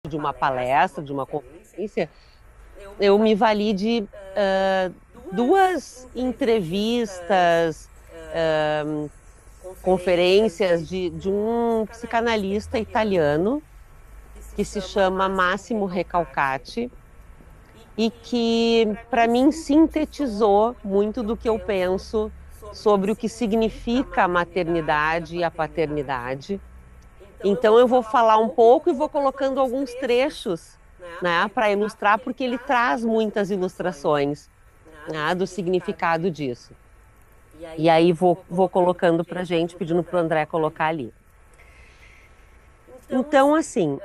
de uma palestra, de uma conferência, eu me vali de duas entrevistas, conferências de um psicanalista italiano que se chama Massimo Recalcati e que, para mim, sintetizou muito do que eu penso sobre o que significa a maternidade e a paternidade. Então, eu vou falar um pouco e vou colocando alguns trechos, né, para ilustrar, porque ele traz muitas ilustrações, né, do significado disso. E aí vou colocando para a gente, pedindo para o André colocar ali. Então, assim,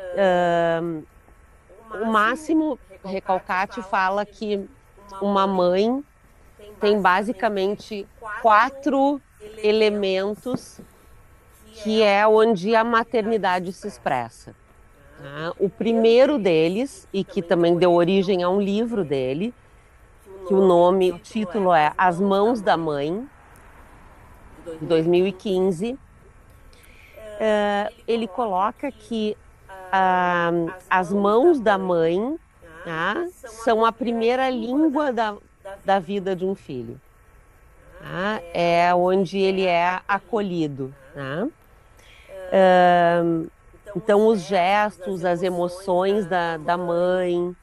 o Máximo Recalcati fala que uma mãe tem basicamente quatro elementos que é onde a maternidade se expressa. Tá? O primeiro deles, e que também deu origem a um livro dele, que o título é As Mãos da Mãe, de 2015, ele coloca que as mãos da mãe, tá, são a primeira língua da vida de um filho. Tá? É onde ele é acolhido. Tá? Então, os gestos, as emoções da mãe,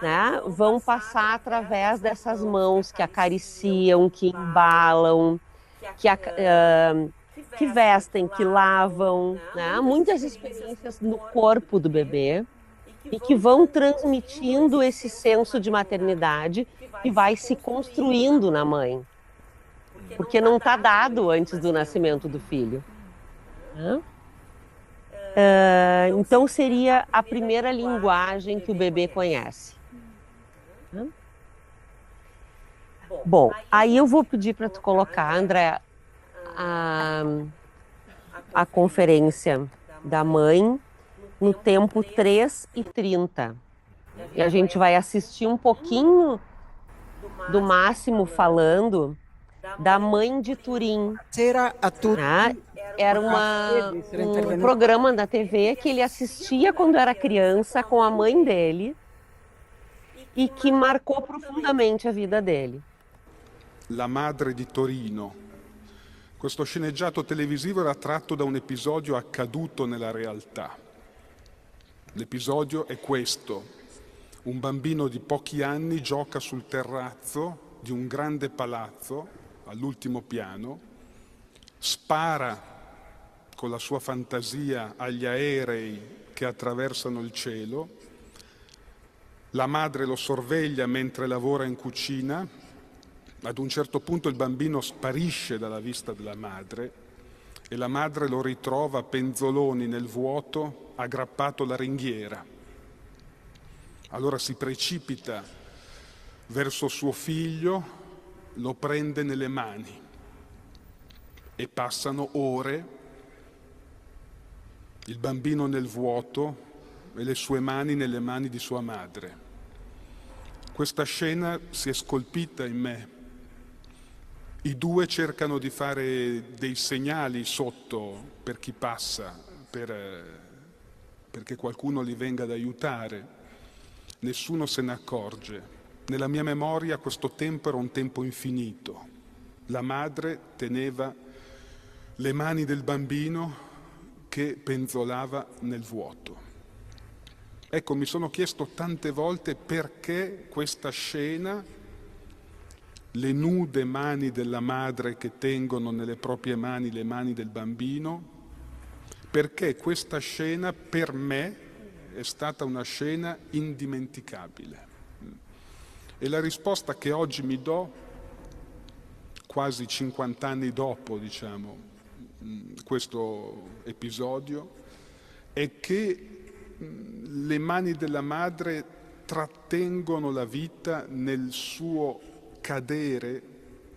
né, vão passar através dessas mãos que acariciam, que embalam, que vestem, que lavam, né? Muitas experiências no corpo do bebê e que vão transmitindo esse senso de maternidade que vai se construindo na mãe, porque não está dado antes do nascimento do filho. Né? Então, seria a primeira linguagem que o bebê conhece. Né? Bom, aí eu vou pedir para tu colocar, André, a conferência da mãe no tempo 3:30. E a gente vai assistir um pouquinho do Máximo falando da mãe de Turim. Buonasera a tutti. Né? Era um programa da TV que ele assistia quando era criança com a mãe dele e que marcou profundamente a vida dele. La madre di Torino. Questo sceneggiato televisivo era tratto da un episodio accaduto nella realtà. L'episodio è questo. Un bambino di pochi anni gioca sul terrazzo di un grande palazzo, all'ultimo piano, spara con la sua fantasia agli aerei che attraversano il cielo, la madre lo sorveglia mentre lavora in cucina, ad un certo punto il bambino sparisce dalla vista della madre e la madre lo ritrova a penzoloni nel vuoto, aggrappato alla ringhiera. Allora si precipita verso suo figlio, lo prende nelle mani e passano ore, il bambino nel vuoto e le sue mani nelle mani di sua madre. Questa scena si è scolpita in me. I due cercano di fare dei segnali sotto per chi passa, perché qualcuno li venga ad aiutare. Nessuno se ne accorge. Nella mia memoria questo tempo era un tempo infinito. La madre teneva le mani del bambino che penzolava nel vuoto. Ecco, mi sono chiesto tante volte perché questa scena, le nude mani della madre che tengono nelle proprie mani le mani del bambino, perché questa scena per me è stata una scena indimenticabile. E la risposta che oggi mi do, quasi 50 anni dopo, diciamo, questo episodio, è che le mani della madre trattengono la vita nel suo cadere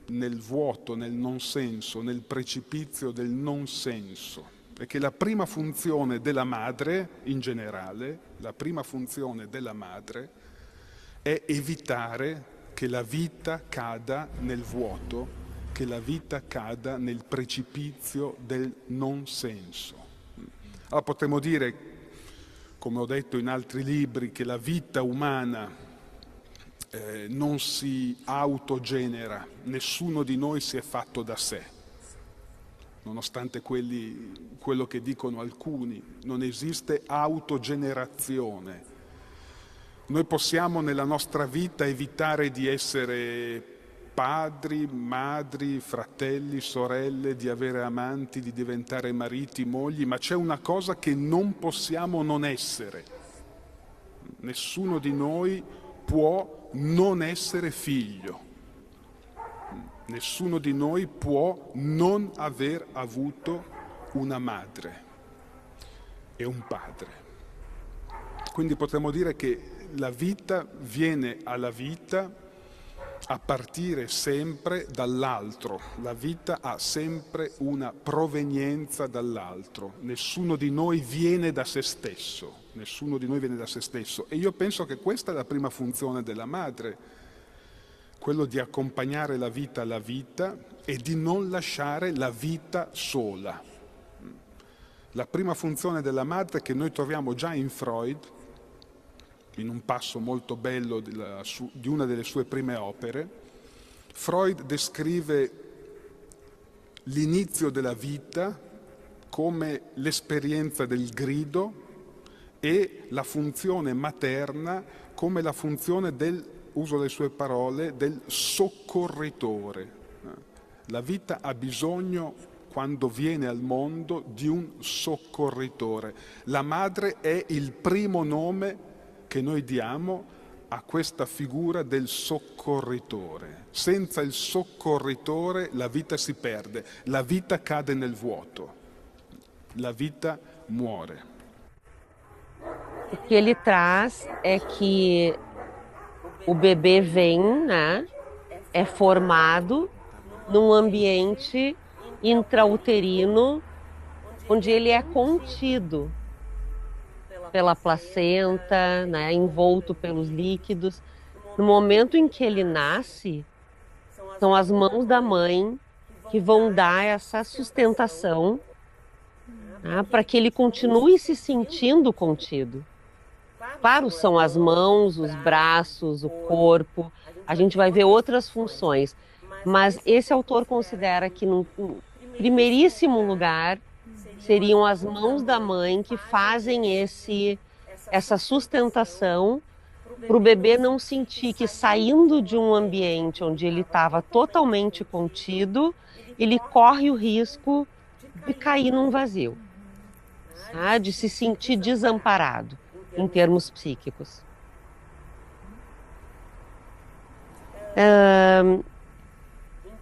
nel vuoto, nel non senso, nel precipizio del non senso. Perché la prima funzione della madre, in generale, la prima funzione della madre è evitare che la vita cada nel vuoto, che la vita cada nel precipizio del non senso. Allora potremmo dire come ho detto in altri libri, che la vita umana non si autogenera, nessuno di noi si è fatto da sé, nonostante quello che dicono alcuni, non esiste autogenerazione. Noi possiamo nella nostra vita evitare di essere padri, madri, fratelli, sorelle, di avere amanti, di diventare mariti, mogli, ma c'è una cosa che non possiamo non essere. Nessuno di noi può non essere figlio. Nessuno di noi può non aver avuto una madre e un padre. Quindi potremmo dire che la vita viene alla vita a partire sempre dall'altro. La vita ha sempre una provenienza dall'altro. Nessuno di noi viene da se stesso. Nessuno di noi viene da se stesso. E io penso che questa è la prima funzione della madre, quello di accompagnare la vita alla vita e di non lasciare la vita sola. La prima funzione della madre che noi troviamo già in Freud, in un passo molto bello di una delle sue prime opere, Freud descrive l'inizio della vita come l'esperienza del grido e la funzione materna come la funzione uso le sue parole, del soccorritore. La vita ha bisogno, quando viene al mondo, di un soccorritore. La madre è il primo nome che noi diamo a questa figura del soccorritore. Senza il soccorritore la vita si perde, la vita cade nel vuoto, la vita muore. O que ele traz é que o bebê vem, né, é formado num ambiente intrauterino, onde ele é contido pela placenta, né, envolto pelos líquidos. No momento em que ele nasce, são as mãos da mãe que vão dar essa sustentação, né, para que ele continue se sentindo contido. Claro, são as mãos, os braços, o corpo, a gente vai ver outras funções, mas esse autor considera que no primeiríssimo lugar seriam as mãos da mãe que fazem essa sustentação para o bebê não sentir que, saindo de um ambiente onde ele estava totalmente contido, ele corre o risco de cair num vazio, tá? De se sentir desamparado em termos psíquicos.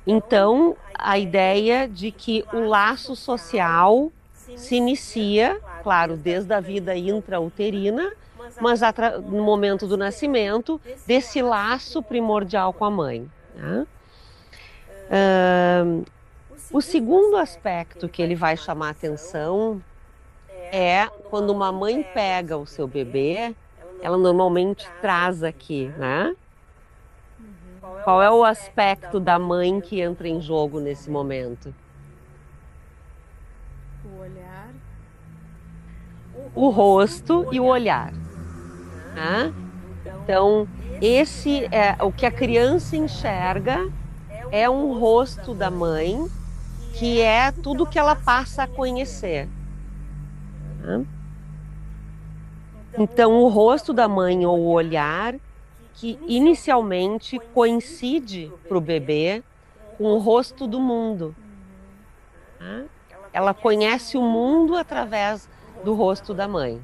Então, a ideia de que o laço social se inicia, claro, desde a vida intrauterina, mas no momento do nascimento, desse laço primordial com a mãe, né? O segundo aspecto que ele vai chamar a atenção é quando uma mãe pega o seu bebê, ela normalmente traz aqui, né? Qual é o aspecto da mãe que entra em jogo nesse momento? O olhar. O rosto e o olhar, né? Então, esse é o que a criança enxerga, é um rosto da mãe, que é tudo que ela passa a conhecer. Então, o rosto da mãe ou o olhar, que inicialmente coincide para o bebê com o rosto do mundo. Ela conhece o mundo através do rosto da mãe.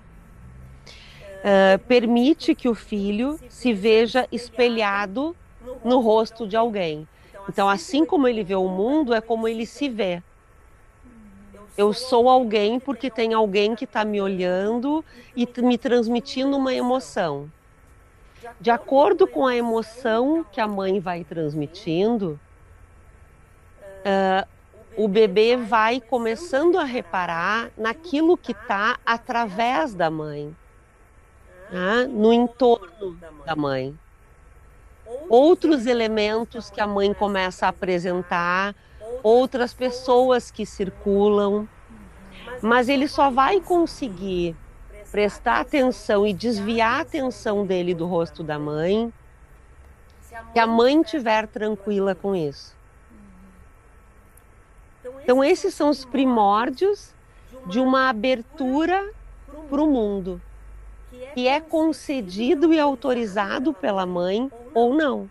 Permite que o filho se veja espelhado no rosto de alguém. Então, assim como ele vê o mundo, é como ele se vê. Eu sou alguém porque tem alguém que está me olhando e me transmitindo uma emoção. De acordo com a emoção que a mãe vai transmitindo, o bebê vai começando a reparar naquilo que está através da mãe, né? No entorno da mãe. Outros elementos que a mãe começa a apresentar, outras pessoas que circulam, mas ele só vai conseguir prestar atenção e desviar a atenção dele do rosto da mãe, se a mãe estiver tranquila com isso. Então, esses são os primórdios de uma abertura para o mundo, que é concedido e autorizado pela mãe ou não.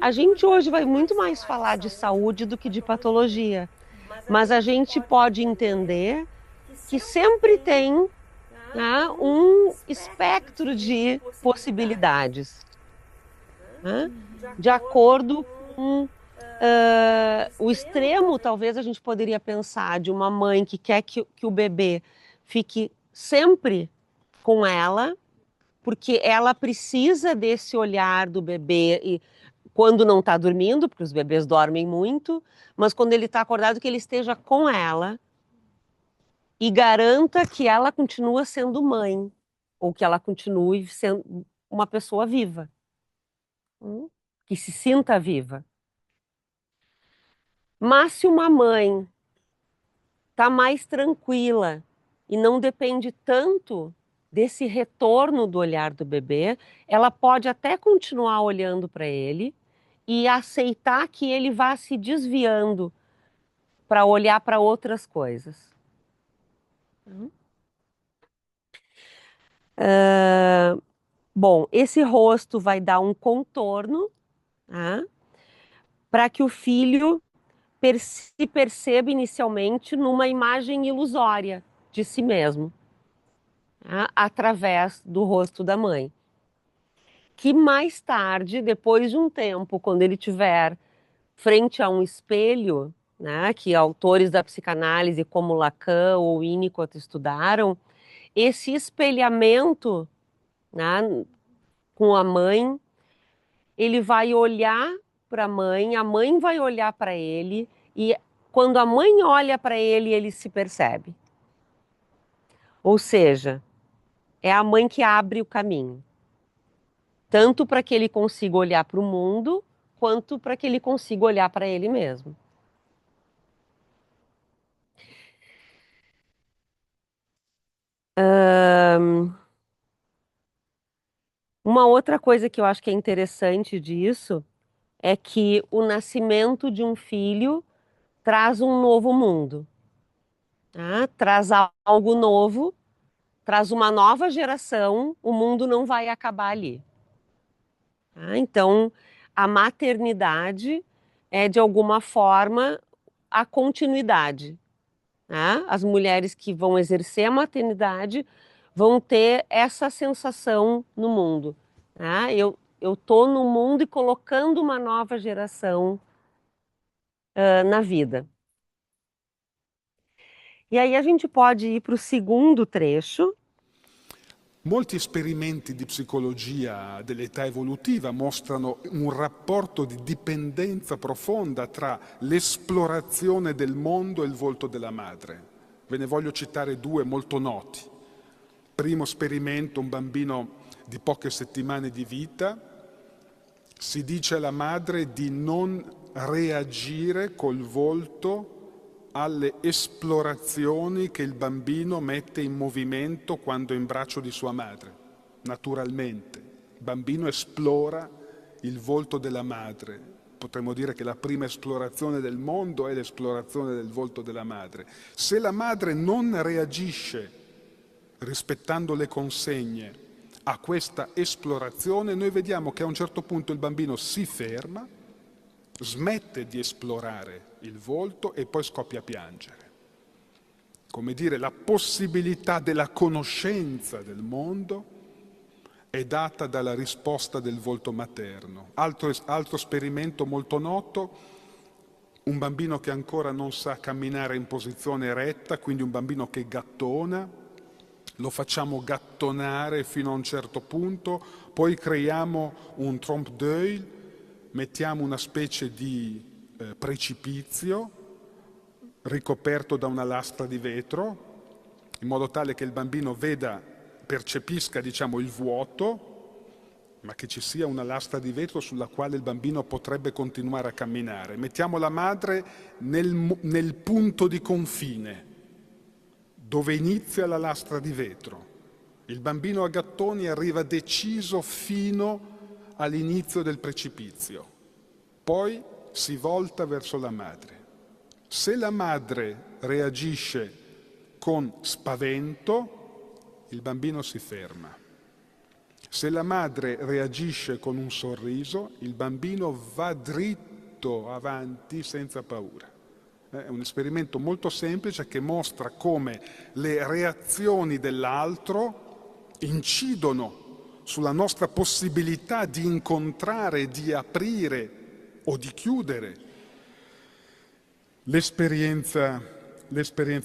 A gente hoje vai muito mais falar de saúde do que de patologia, mas a gente pode entender que sempre tem, né, um espectro de possibilidades, né, de acordo com o extremo. Talvez a gente poderia pensar de uma mãe que quer que o bebê fique sempre com ela, porque ela precisa desse olhar do bebê, e quando não está dormindo, porque os bebês dormem muito, mas quando ele está acordado, que ele esteja com ela e garanta que ela continua sendo mãe, ou que ela continue sendo uma pessoa viva, que se sinta viva. Mas se uma mãe está mais tranquila e não depende tanto desse retorno do olhar do bebê, ela pode até continuar olhando para ele e aceitar que ele vá se desviando para olhar para outras coisas. Bom, esse rosto vai dar um contorno, tá, para que o filho se perceba inicialmente numa imagem ilusória de si mesmo, tá, através do rosto da mãe. Que mais tarde, depois de um tempo, quando ele tiver frente a um espelho, né, que autores da psicanálise como Lacan ou Winnicott estudaram, esse espelhamento, né, com a mãe, ele vai olhar para a mãe vai olhar para ele, e quando a mãe olha para ele, ele se percebe. Ou seja, é a mãe que abre o caminho, tanto para que ele consiga olhar para o mundo, quanto para que ele consiga olhar para ele mesmo. Uma outra coisa que eu acho que é interessante disso é que o nascimento de um filho traz um novo mundo, tá? Traz algo novo, traz uma nova geração, o mundo não vai acabar ali. Tá? Então, a maternidade é, de alguma forma, a continuidade. Tá? As mulheres que vão exercer a maternidade vão ter essa sensação no mundo. Tá? Eu estou no mundo e colocando uma nova geração na vida. E aí a gente pode ir para o segundo trecho. Molti esperimenti di psicologia dell'età evolutiva mostrano un rapporto di dipendenza profonda tra l'esplorazione del mondo e il volto della madre. Ve ne voglio citare due molto noti. Primo esperimento, un bambino di poche settimane di vita, si dice alla madre di non reagire col volto alle esplorazioni che il bambino mette in movimento quando è in braccio di sua madre. Naturalmente, il bambino esplora il volto della madre. Potremmo dire che la prima esplorazione del mondo è l'esplorazione del volto della madre. Se la madre non reagisce rispettando le consegne a questa esplorazione, noi vediamo che a un certo punto il bambino si ferma, smette di esplorare il volto e poi scoppia a piangere. Come dire, la possibilità della conoscenza del mondo è data dalla risposta del volto materno. Altro esperimento molto noto, un bambino che ancora non sa camminare in posizione eretta, quindi un bambino che gattona, lo facciamo gattonare fino a un certo punto, poi creiamo un trompe d'œil, mettiamo una specie di precipizio ricoperto da una lastra di vetro, in modo tale che il bambino percepisca, diciamo, il vuoto, ma che ci sia una lastra di vetro sulla quale il bambino potrebbe continuare a camminare. Mettiamo la madre nel punto di confine, dove inizia la lastra di vetro. Il bambino a gattoni arriva deciso fino all'inizio del precipizio, poi si volta verso la madre. Se la madre reagisce con spavento, il bambino si ferma. Se la madre reagisce con un sorriso, il bambino va dritto avanti senza paura. È un esperimento molto semplice che mostra come le reazioni dell'altro incidono sulla nostra possibilità di incontrare, di aprire o di chiudere l'esperienza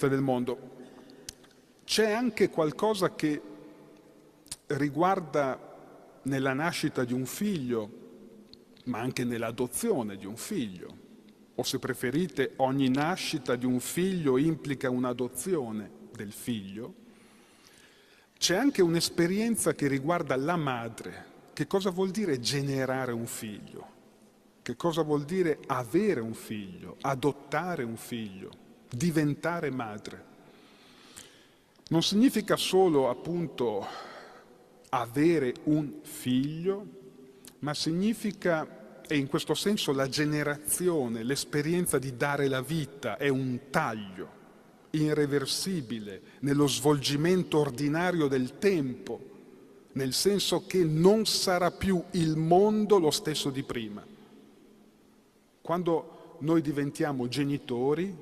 del mondo. C'è anche qualcosa che riguarda nella nascita di un figlio, ma anche nell'adozione di un figlio. O se preferite, ogni nascita di un figlio implica un'adozione del figlio. C'è anche un'esperienza che riguarda la madre. Che cosa vuol dire generare un figlio? Che cosa vuol dire avere un figlio, adottare un figlio, diventare madre? Non significa solo, appunto, avere un figlio, ma significa, e in questo senso la generazione, l'esperienza di dare la vita è un taglio irreversibile nello svolgimento ordinario del tempo, nel senso che non sarà più il mondo lo stesso di prima. Quando noi diventiamo genitori,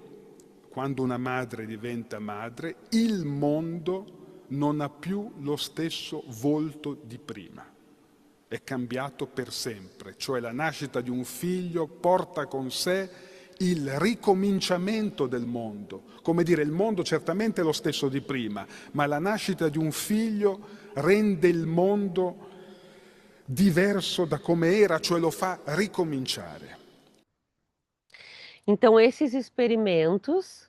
quando una madre diventa madre, il mondo non ha più lo stesso volto di prima. È cambiato per sempre, cioè la nascita di un figlio porta con sé il ricominciamento del mondo. Come dire, il mondo certamente è lo stesso di prima, ma la nascita di un figlio rende il mondo diverso da come era, cioè lo fa ricominciare. Então, esses experimentos,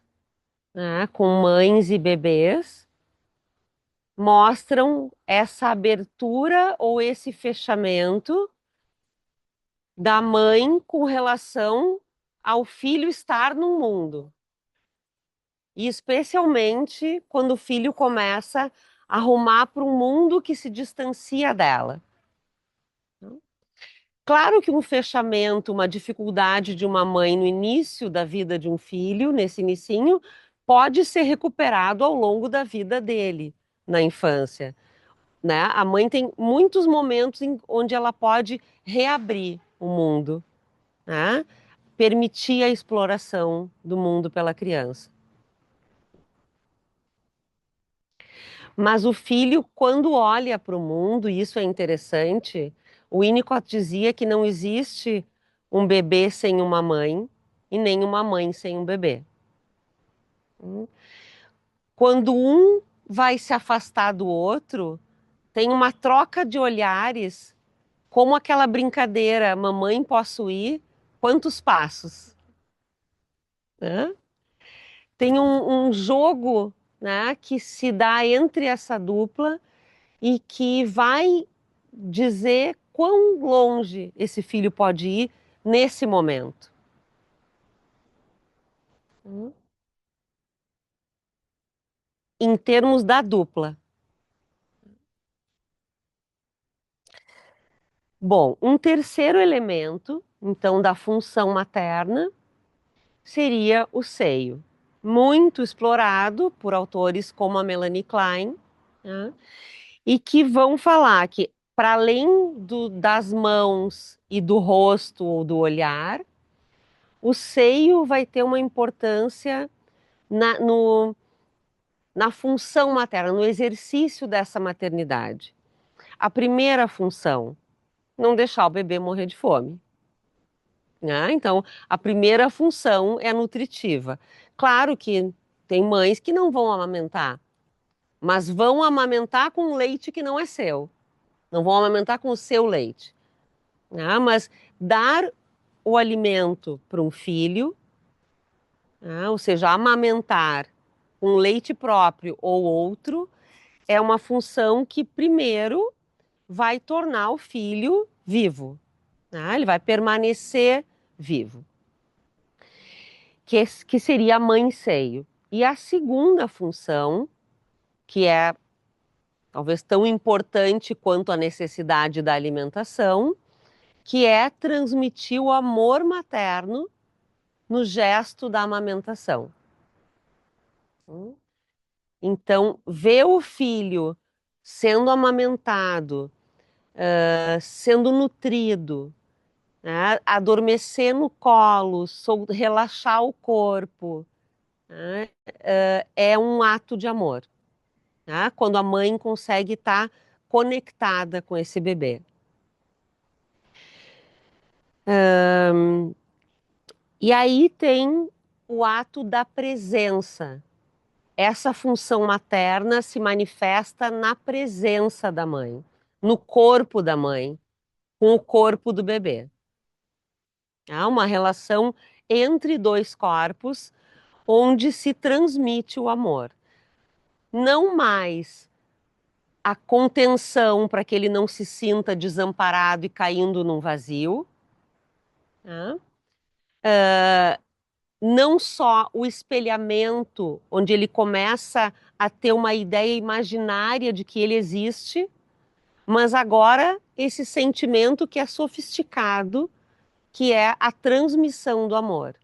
né, com mães e bebês, mostram essa abertura ou esse fechamento da mãe com relação ao filho estar no mundo. E especialmente quando o filho começa a rumar para um mundo que se distancia dela. Claro que um fechamento, uma dificuldade de uma mãe no início da vida de um filho, nesse inicinho, pode ser recuperado ao longo da vida dele, na infância, né? A mãe tem muitos momentos onde ela pode reabrir o mundo, né? Permitir a exploração do mundo pela criança. Mas o filho, quando olha para o mundo, e isso é interessante, o Winnicott dizia que não existe um bebê sem uma mãe e nem uma mãe sem um bebê. Quando um vai se afastar do outro, tem uma troca de olhares, como aquela brincadeira, mamãe, posso ir? Quantos passos? Né? Tem um jogo, né, que se dá entre essa dupla e que vai dizer quão longe esse filho pode ir nesse momento. Em termos da dupla. Bom, um terceiro elemento, então, da função materna seria o seio. Muito explorado por autores como a Melanie Klein, né? E que vão falar que, para além das mãos e do rosto ou do olhar, o seio vai ter uma importância na função materna, no exercício dessa maternidade. A primeira função, não deixar o bebê morrer de fome. Né? Então, a primeira função é nutritiva. Claro que tem mães que não vão amamentar, mas vão amamentar com leite que não é seu. Não vão amamentar com o seu leite. Né? Mas dar o alimento para um filho, né? Ou seja, amamentar com leite próprio ou outro, é uma função que primeiro vai tornar o filho vivo. Né? Ele vai permanecer vivo. Que seria a mãe-seio. E a segunda função que é talvez tão importante quanto a necessidade da alimentação, que é transmitir o amor materno no gesto da amamentação. Então, ver o filho sendo amamentado, sendo nutrido, né, adormecer no colo, relaxar o corpo, né, é um ato de amor, né, quando a mãe consegue estar conectada com esse bebê. E aí tem o ato da presença. Essa função materna se manifesta na presença da mãe, no corpo da mãe, com o corpo do bebê. Há uma relação entre dois corpos onde se transmite o amor. Não mais a contenção para que ele não se sinta desamparado e caindo num vazio. Tá? Não só o espelhamento, onde ele começa a ter uma ideia imaginária de que ele existe, mas agora esse sentimento que é sofisticado, que é a transmissão do amor.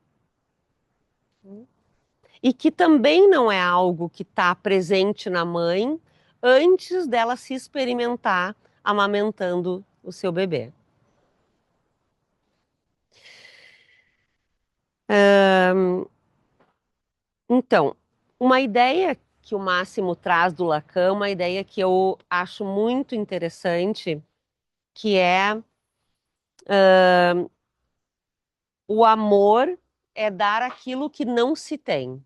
E que também não é algo que está presente na mãe antes dela se experimentar amamentando o seu bebê. Então, uma ideia que o Máximo traz do Lacan, uma ideia que eu acho muito interessante, que é o amor é dar aquilo que não se tem.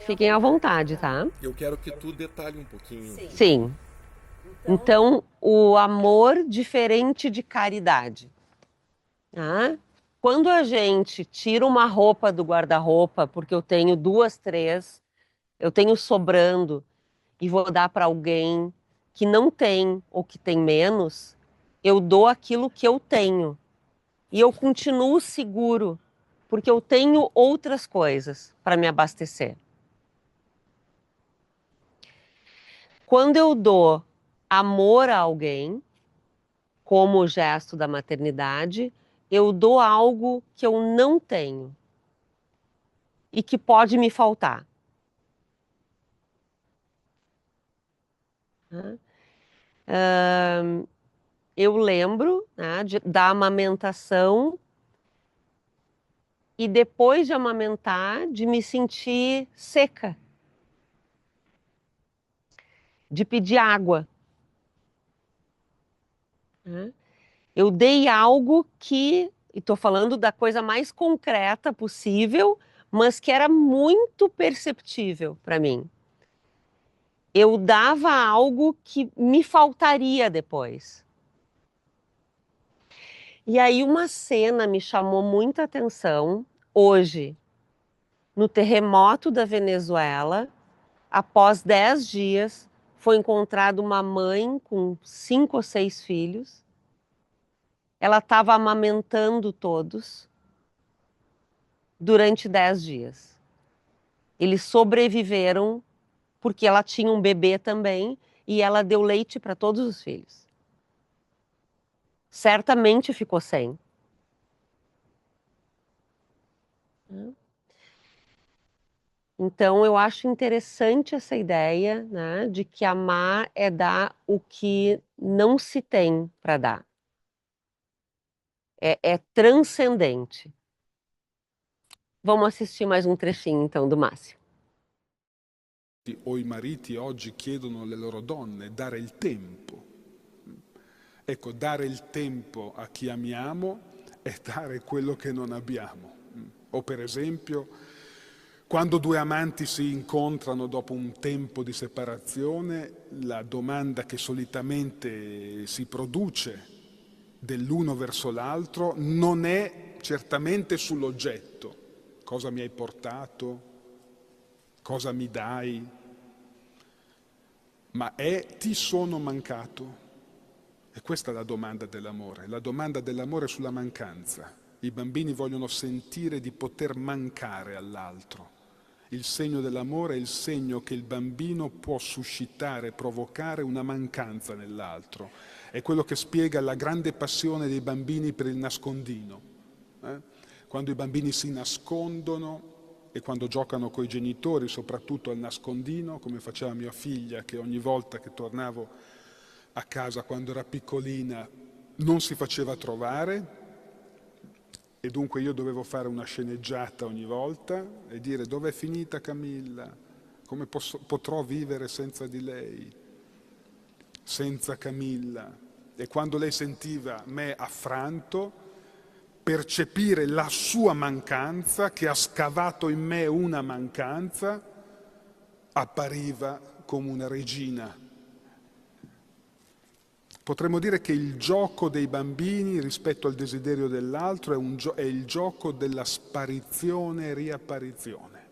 Fiquem à vontade, tá? Eu quero que tu detalhe um pouquinho. Sim. Então, o amor diferente de caridade. Tá? Quando a gente tira uma roupa do guarda-roupa, porque eu tenho duas, três, eu tenho sobrando e vou dar para alguém que não tem ou que tem menos, eu dou aquilo que eu tenho. E eu continuo seguro, porque eu tenho outras coisas para me abastecer. Quando eu dou amor a alguém, como o gesto da maternidade, eu dou algo que eu não tenho e que pode me faltar. Eu lembro, né, da amamentação e depois de amamentar, de me sentir seca, de pedir água. Né? Eu dei algo que, e estou falando da coisa mais concreta possível, mas que era muito perceptível para mim. Eu dava algo que me faltaria depois. E aí uma cena me chamou muita atenção hoje, no terremoto da Venezuela. Após 10 dias, foi encontrada uma mãe com 5 ou 6 filhos. Ela estava amamentando todos durante 10 dias. Eles sobreviveram porque ela tinha um bebê também e ela deu leite para todos os filhos. Certamente ficou sem. Então, eu acho interessante essa ideia, né, de que amar é dar o que não se tem para dar. É transcendente. Vamos assistir mais um trechinho, então, do Máximo. O i mariti oggi chiedono alle loro donne, dare il tempo. Ecco, dare il tempo a chi amiamo è dare quello che non abbiamo. O per esempio, quando due amanti si incontrano dopo un tempo di separazione, la domanda che solitamente si produce dell'uno verso l'altro non è certamente sull'oggetto. Cosa mi hai portato? Cosa mi dai? Ma è ti sono mancato? E questa è la domanda dell'amore. La domanda dell'amore è sulla mancanza. I bambini vogliono sentire di poter mancare all'altro Il segno dell'amore è il segno che il bambino può suscitare, provocare una mancanza nell'altro. È quello che spiega la grande passione dei bambini per il nascondino. Quando i bambini si nascondono e quando giocano coi genitori, soprattutto al nascondino, come faceva mia figlia, che ogni volta che tornavo a casa quando era piccolina non si faceva trovare, e dunque io dovevo fare una sceneggiata ogni volta e dire: dov'è finita Camilla? Come potrò vivere senza di lei, senza Camilla? E quando lei sentiva me affranto, percepire la sua mancanza, che ha scavato in me una mancanza, appariva come una regina. Potremmo dire che il gioco dei bambini rispetto al desiderio dell'altro è il gioco della sparizione e riapparizione,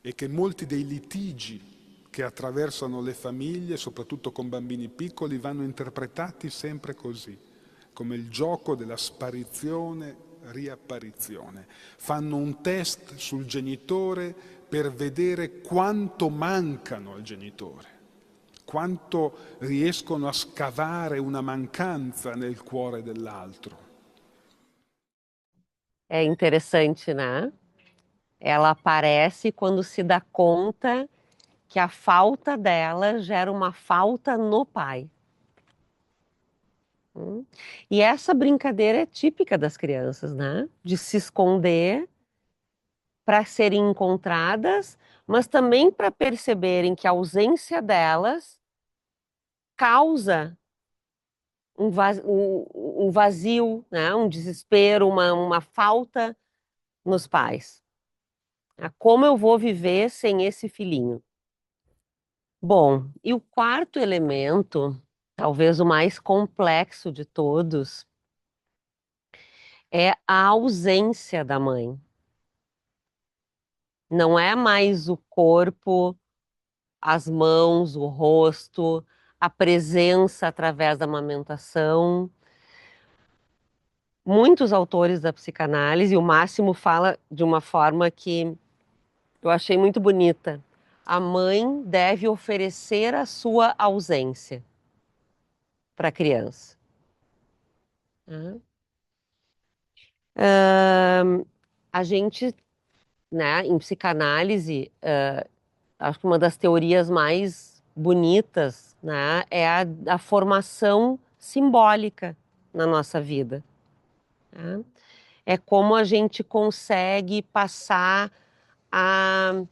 e che molti dei litigi che attraversano le famiglie, soprattutto con bambini piccoli, vanno interpretati sempre così, come il gioco della sparizione, riapparizione. Fanno un test sul genitore per vedere quanto mancano al genitore, quanto riescono a scavare una mancanza nel cuore dell'altro. É interessante, né? Ela aparece quando se dá conta que a falta dela gera uma falta no pai. E essa brincadeira é típica das crianças, né? De se esconder para serem encontradas, mas também para perceberem que a ausência delas causa um vazio, né? Um desespero, uma falta nos pais. Como eu vou viver sem esse filhinho? Bom, e o quarto elemento, talvez o mais complexo de todos, é a ausência da mãe. Não é mais o corpo, as mãos, o rosto, a presença através da amamentação. Muitos autores da psicanálise, o Máximo fala de uma forma que eu achei muito bonita. A mãe deve oferecer a sua ausência para a criança. A gente, né, em psicanálise, acho que uma das teorias mais bonitas, né, é a formação simbólica na nossa vida. Né? É como a gente consegue passar a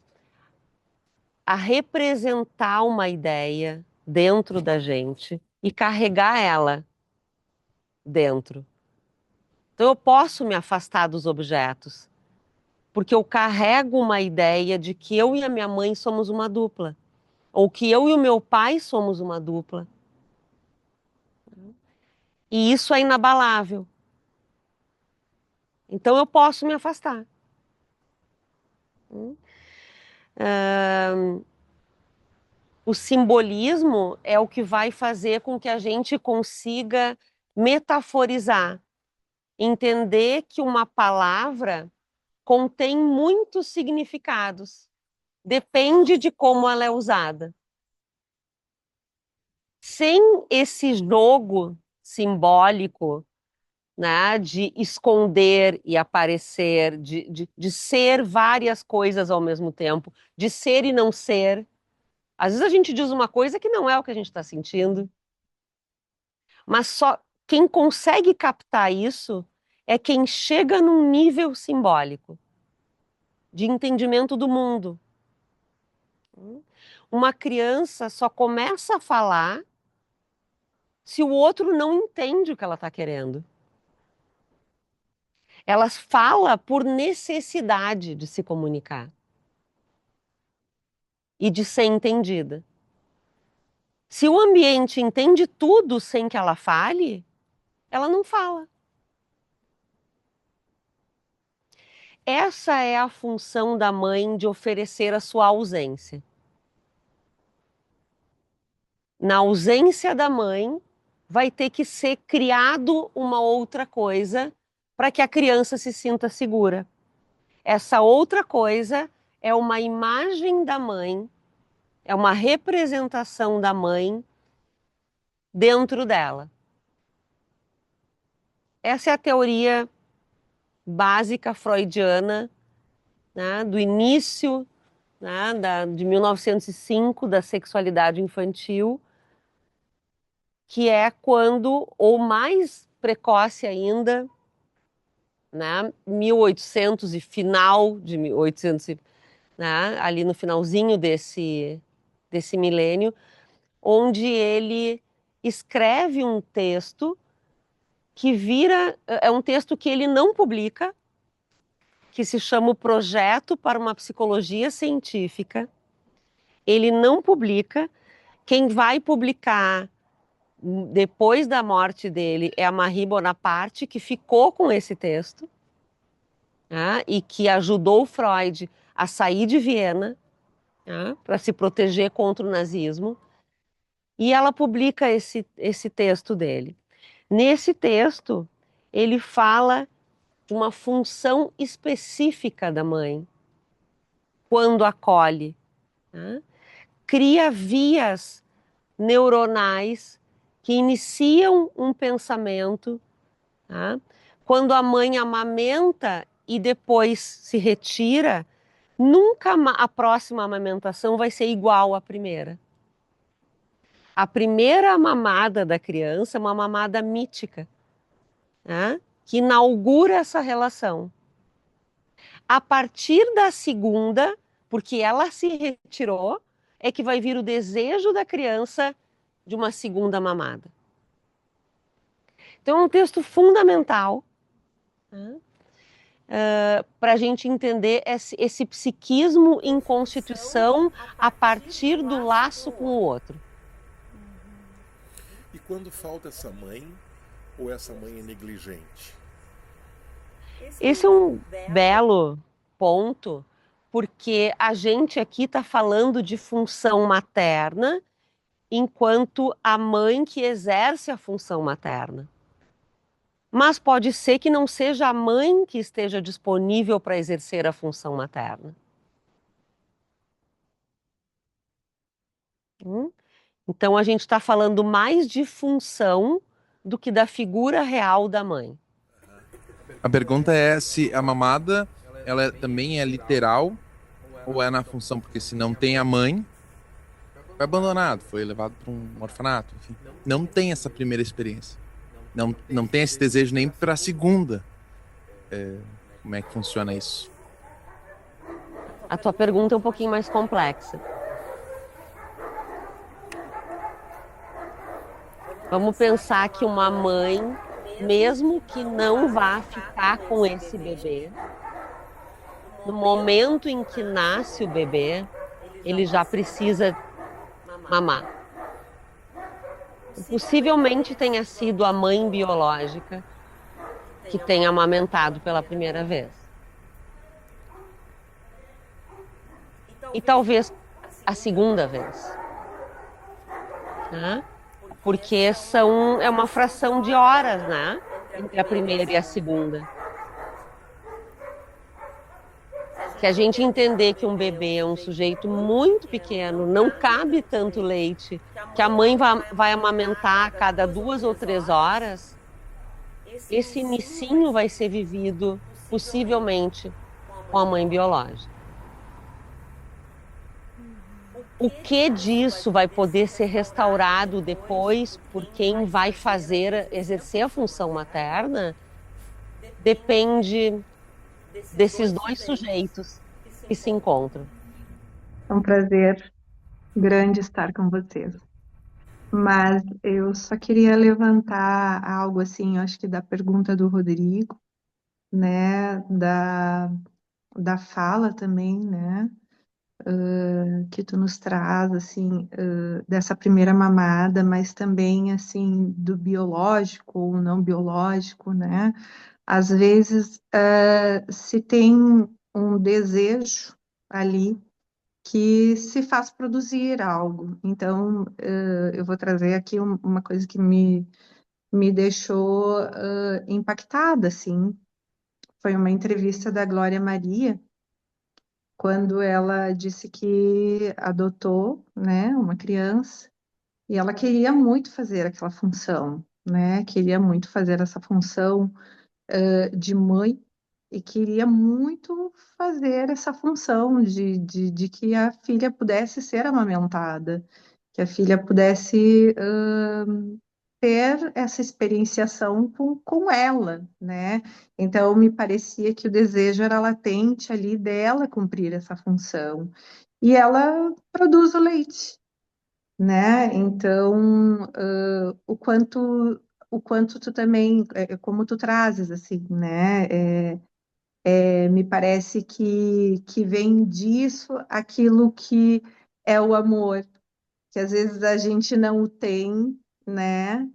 representar uma ideia dentro da gente e carregar ela dentro. Então eu posso me afastar dos objetos, porque eu carrego uma ideia de que eu e a minha mãe somos uma dupla, ou que eu e o meu pai somos uma dupla. E isso é inabalável. Então eu posso me afastar. O simbolismo é o que vai fazer com que a gente consiga metaforizar, entender que uma palavra contém muitos significados, depende de como ela é usada. Sem esse jogo simbólico, né, de esconder e aparecer, de ser várias coisas ao mesmo tempo, de ser e não ser. Às vezes a gente diz uma coisa que não é o que a gente está sentindo. Mas só quem consegue captar isso é quem chega num nível simbólico de entendimento do mundo. Uma criança só começa a falar se o outro não entende o que ela está querendo. Ela fala por necessidade de se comunicar e de ser entendida. Se o ambiente entende tudo sem que ela fale, ela não fala. Essa é a função da mãe de oferecer a sua ausência. Na ausência da mãe, vai ter que ser criado uma outra coisa para que a criança se sinta segura. Essa outra coisa é uma imagem da mãe, é uma representação da mãe dentro dela. Essa é a teoria básica freudiana, né, do início, né, de 1905, da sexualidade infantil, que é quando, ou mais precoce ainda, né, 1800 e final de 1800, né, ali no finalzinho desse milênio, onde ele escreve um texto que é um texto que ele não publica, que se chama O Projeto para uma Psicologia Científica. Ele não publica. Quem vai publicar depois da morte dele é a Marie Bonaparte, que ficou com esse texto, né, e que ajudou Freud a sair de Viena, né, para se proteger contra o nazismo. E ela publica esse texto dele. Nesse texto, ele fala de uma função específica da mãe quando acolhe, né? Cria vias neuronais que iniciam um pensamento, tá? Quando a mãe amamenta e depois se retira, nunca a próxima amamentação vai ser igual à primeira. A primeira mamada da criança é uma mamada mítica, né, que inaugura essa relação. A partir da segunda, porque ela se retirou, é que vai vir o desejo da criança de uma segunda mamada. Então é um texto fundamental, né, para a gente entender esse psiquismo em constituição a partir do laço com o outro. E quando falta essa mãe, ou essa mãe é negligente? Esse é um belo ponto, porque a gente aqui está falando de função materna, enquanto a mãe que exerce a função materna. Mas pode ser que não seja a mãe que esteja disponível para exercer a função materna. Então a gente está falando mais de função do que da figura real da mãe. A pergunta é se a mamada também é literal ou é na função, porque se não tem a mãe, foi abandonado, foi levado para um orfanato, enfim. Não tem essa primeira experiência. Não tem esse desejo nem para a segunda. Como é que funciona isso? A tua pergunta é um pouquinho mais complexa. Vamos pensar que uma mãe, mesmo que não vá ficar com esse bebê, no momento em que nasce o bebê, ele já precisa mamar. Possivelmente tenha sido a mãe biológica que tenha amamentado pela primeira vez. E talvez a segunda vez. Né? Porque é uma fração de horas, né? Entre a primeira e a segunda. Se a gente entender que um bebê é um sujeito muito pequeno, não cabe tanto leite, que a mãe vai amamentar a cada 2 ou 3 horas, esse inicinho vai ser vivido, possivelmente, com a mãe biológica. O que disso vai poder ser restaurado depois por quem vai exercer a função materna, depende desses 2 sujeitos que se encontram. É um prazer grande estar com vocês. Mas eu só queria levantar algo assim, eu acho que da pergunta do Rodrigo, né, da fala também, né, que tu nos traz, assim, dessa primeira mamada, mas também, assim, do biológico ou não biológico, né? Às vezes, se tem um desejo ali que se faz produzir algo. Então, eu vou trazer aqui uma coisa que me deixou impactada, assim. Foi uma entrevista da Glória Maria, quando ela disse que adotou, né, uma criança e ela queria muito fazer aquela função, né? Queria muito fazer essa função de mãe e queria muito fazer essa função de que a filha pudesse ser amamentada, que a filha pudesse ter essa experienciação com ela, né? Então, me parecia que o desejo era latente ali dela cumprir essa função. E ela produz o leite, né? Então, o quanto tu também, como tu trazes, assim, né? Me parece que vem disso aquilo que é o amor, que às vezes a gente não o tem, né?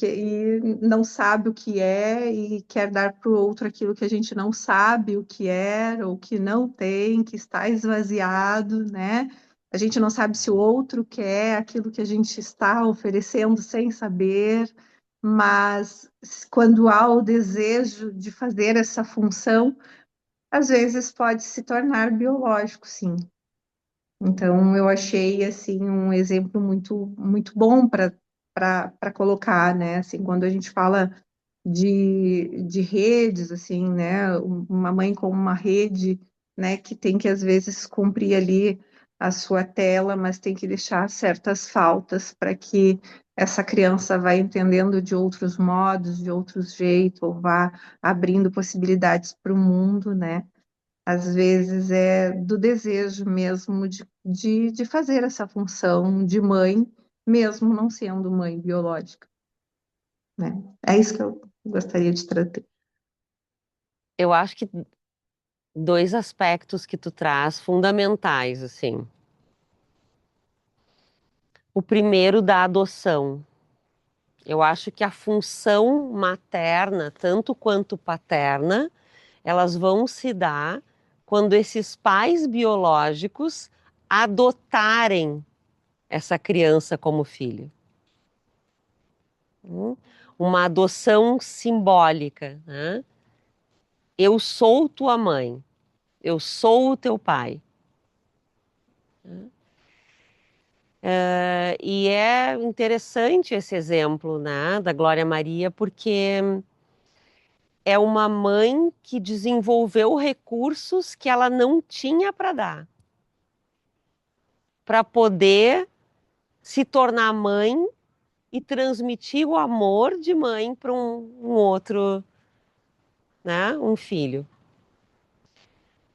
E não sabe o que é e quer dar para o outro aquilo que a gente não sabe o que é ou que não tem, que está esvaziado, né? A gente não sabe se o outro quer aquilo que a gente está oferecendo sem saber, mas quando há o desejo de fazer essa função, às vezes pode se tornar biológico, sim. Então, eu achei assim um exemplo muito bom para colocar, né? Assim, quando a gente fala de redes, assim, né? Uma mãe com uma rede, né? Que tem que às vezes cumprir ali a sua tela, mas tem que deixar certas faltas para que essa criança vá entendendo de outros modos, de outros jeitos, ou vá abrindo possibilidades para o mundo, né? Às vezes é do desejo mesmo de fazer essa função de mãe, mesmo não sendo mãe biológica, né? É isso que eu gostaria de trazer. Eu acho que dois aspectos que tu traz fundamentais, assim. O primeiro da adoção. Eu acho que a função materna, tanto quanto paterna, elas vão se dar quando esses pais biológicos adotarem essa criança como filho. Uma adoção simbólica, né? Eu sou tua mãe, eu sou o teu pai. E é interessante esse exemplo, né, da Glória Maria, porque é uma mãe que desenvolveu recursos que ela não tinha para dar, para poder se tornar mãe e transmitir o amor de mãe para um outro, né, um filho.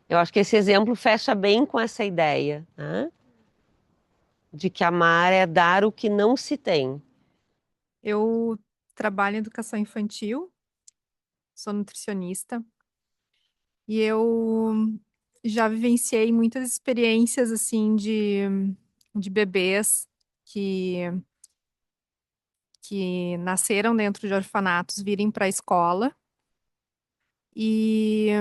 Eu acho que esse exemplo fecha bem com essa ideia, né, de que amar é dar o que não se tem. Eu trabalho em educação infantil, sou nutricionista e eu já vivenciei muitas experiências assim de bebês que, que nasceram dentro de orfanatos virem para a escola e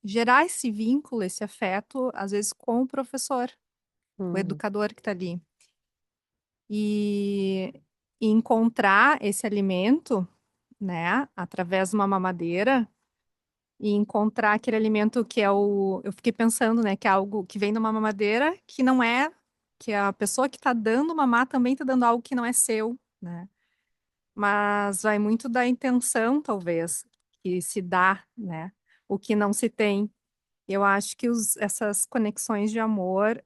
gerar esse vínculo, esse afeto, às vezes com o professor, o Uhum. educador que está ali. E, e encontrar esse alimento, né, através de uma mamadeira e encontrar aquele alimento que é o. Eu fiquei pensando, né, que é algo que vem de uma mamadeira que não é. Que a pessoa que está dando mamar também está dando algo que não é seu, né? Mas vai muito da intenção, talvez, que se dá, né? O que não se tem. Eu acho que essas conexões de amor,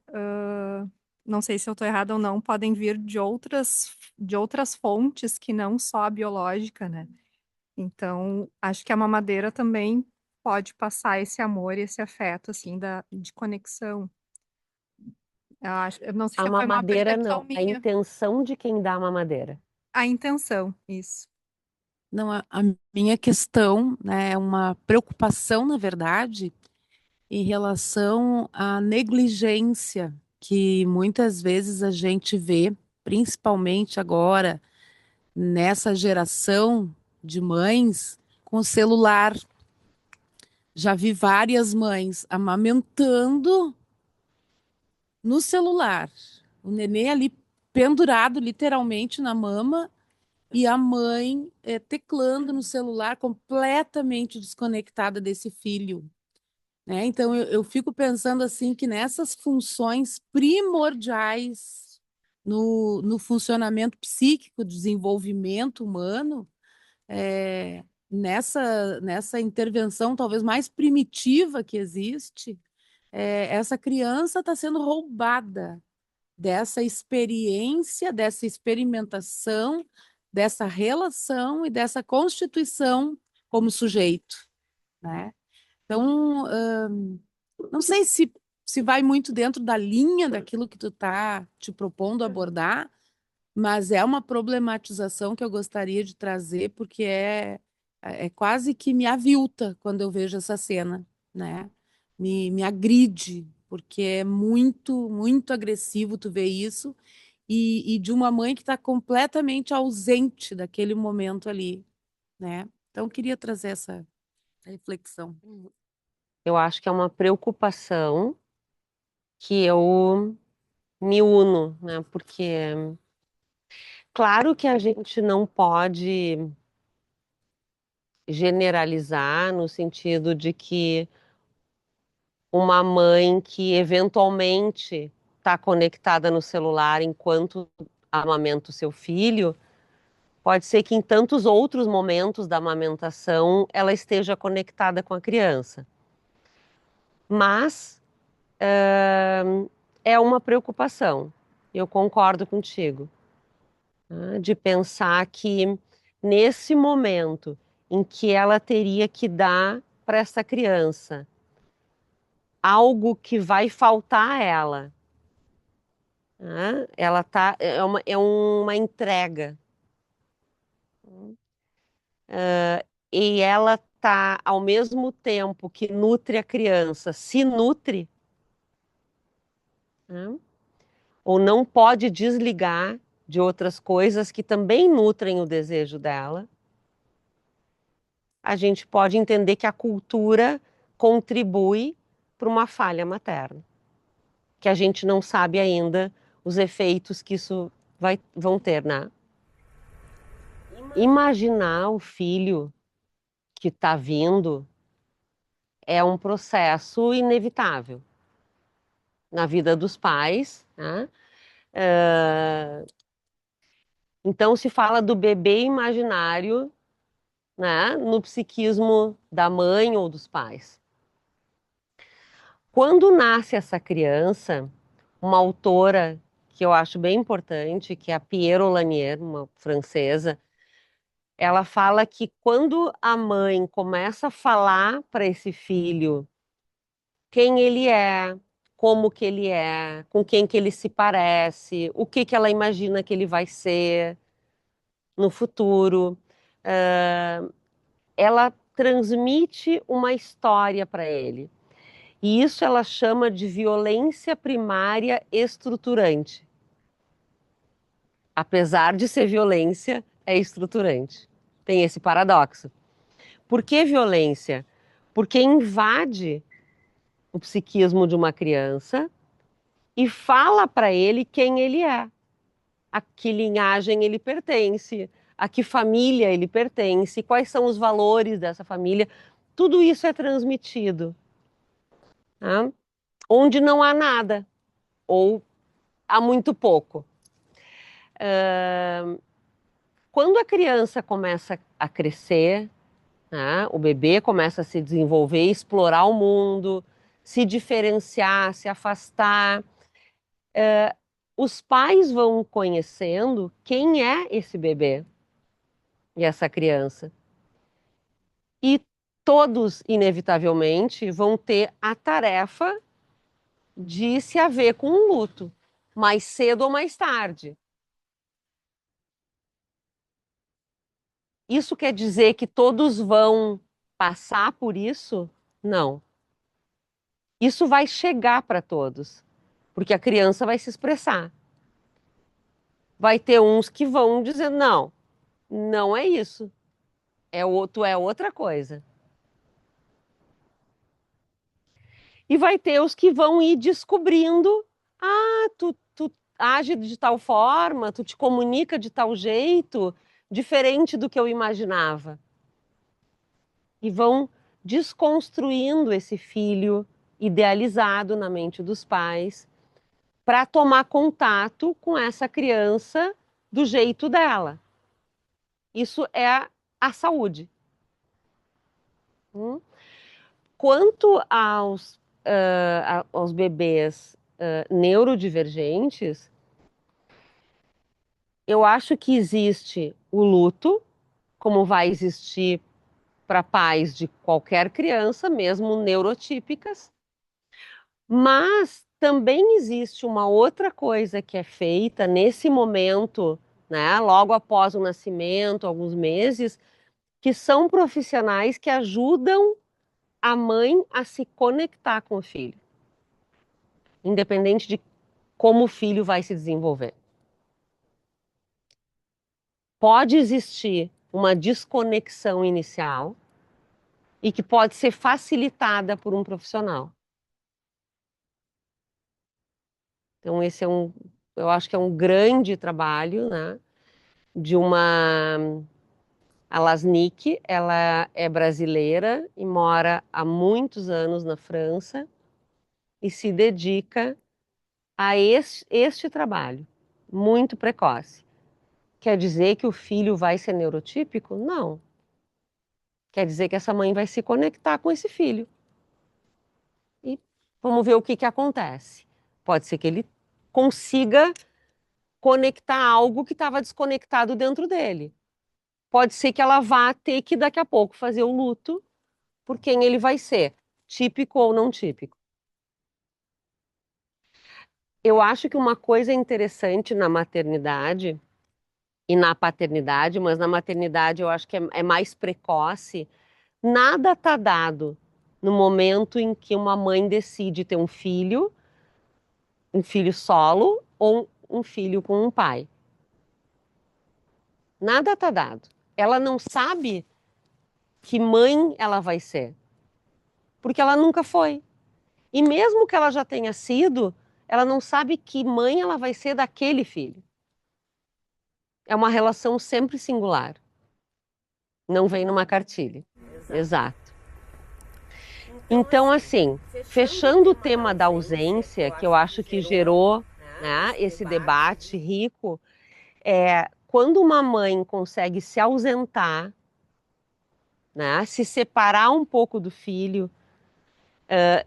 não sei se eu estou errada ou não, podem vir de outras fontes que não só a biológica, né? Então, acho que a mamadeira também pode passar esse amor e esse afeto, assim, de conexão. Eu não sei A se foi uma mamadeira percepção não, a minha. intenção de quem dá a mamadeira. A intenção, isso. Não, a minha questão, né, é uma preocupação, na verdade, em relação à negligência que muitas vezes a gente vê, principalmente agora, nessa geração de mães com o celular. Já vi várias mães amamentando no celular, o neném ali pendurado literalmente na mama e a mãe teclando no celular, completamente desconectada desse filho. né? Então, eu fico pensando assim que nessas funções primordiais no funcionamento psíquico, desenvolvimento humano, nessa intervenção talvez mais primitiva que existe, essa criança está sendo roubada dessa experiência, dessa experimentação, dessa relação e dessa constituição como sujeito, né? Então, não sei se vai muito dentro da linha daquilo que tu está te propondo abordar, mas é uma problematização que eu gostaria de trazer, porque é quase que me avilta quando eu vejo essa cena, né? Me agride, porque é muito, muito agressivo tu ver isso, e de uma mãe que está completamente ausente daquele momento ali, né? Então, eu queria trazer essa reflexão. Eu acho que é uma preocupação que eu me uno, né? Porque, claro que a gente não pode generalizar no sentido de que uma mãe que eventualmente está conectada no celular enquanto amamenta o seu filho, pode ser que em tantos outros momentos da amamentação ela esteja conectada com a criança. Mas é uma preocupação, eu concordo contigo, né, de pensar que nesse momento em que ela teria que dar para essa criança algo que vai faltar a ela, né, ela tá, é uma entrega, e ela tá, ao mesmo tempo que nutre a criança, se nutre, né, ou não pode desligar de outras coisas que também nutrem o desejo dela, a gente pode entender que a cultura contribui para uma falha materna, que a gente não sabe ainda os efeitos que isso vão ter, né? Imaginar o filho que está vindo é um processo inevitável na vida dos pais, né? Então se fala do bebê imaginário, né, no psiquismo da mãe ou dos pais. Quando nasce essa criança, uma autora que eu acho bem importante, que é a Pierre Lanier, uma francesa, ela fala que quando a mãe começa a falar para esse filho quem ele é, como que ele é, com quem que ele se parece, o que que ela imagina que ele vai ser no futuro, ela transmite uma história para ele. E isso ela chama de violência primária estruturante. Apesar de ser violência, é estruturante. Tem esse paradoxo. Por que violência? Porque invade o psiquismo de uma criança e fala para ele quem ele é, a que linhagem ele pertence, a que família ele pertence, quais são os valores dessa família. Tudo isso é transmitido, tá? Onde não há nada, ou há muito pouco. Quando a criança começa a crescer, né, o bebê começa a se desenvolver, explorar o mundo, se diferenciar, se afastar, os pais vão conhecendo quem é esse bebê e essa criança. E todos, inevitavelmente, vão ter a tarefa de se haver com um luto, mais cedo ou mais tarde. Isso quer dizer que todos vão passar por isso? Não. Isso vai chegar para todos, porque a criança vai se expressar. Vai ter uns que vão dizer, não, não é isso. É outra coisa. E vai ter os que vão ir descobrindo, tu age de tal forma, tu te comunica de tal jeito, diferente do que eu imaginava. E vão desconstruindo esse filho idealizado na mente dos pais para tomar contato com essa criança do jeito dela. Isso é a saúde. Quanto aos bebês neurodivergentes, eu acho que existe o luto, como vai existir para pais de qualquer criança, mesmo neurotípicas, mas também existe uma outra coisa que é feita nesse momento, né, logo após o nascimento, alguns meses, que são profissionais que ajudam a mãe a se conectar com o filho, independente de como o filho vai se desenvolver. Pode existir uma desconexão inicial e que pode ser facilitada por um profissional. Então, esse eu acho que é um grande trabalho, né, de a Lasnik. Ela é brasileira e mora há muitos anos na França e se dedica a este trabalho, muito precoce. Quer dizer que o filho vai ser neurotípico? Não. Quer dizer que essa mãe vai se conectar com esse filho. E vamos ver o que acontece. Pode ser que ele consiga conectar algo que estava desconectado dentro dele. Pode ser que ela vá ter que daqui a pouco fazer o luto por quem ele vai ser, típico ou não típico. Eu acho que uma coisa interessante na maternidade e na paternidade, mas na maternidade eu acho que é mais precoce, nada está dado no momento em que uma mãe decide ter um filho solo ou um filho com um pai. Nada está dado. Ela não sabe que mãe ela vai ser, porque ela nunca foi. E mesmo que ela já tenha sido, ela não sabe que mãe ela vai ser daquele filho. É uma relação sempre singular. Não vem numa cartilha. Exato. Então, assim, fechando o tema da ausência, que eu acho que gerou, né, esse debate rico, quando uma mãe consegue se ausentar, né, se separar um pouco do filho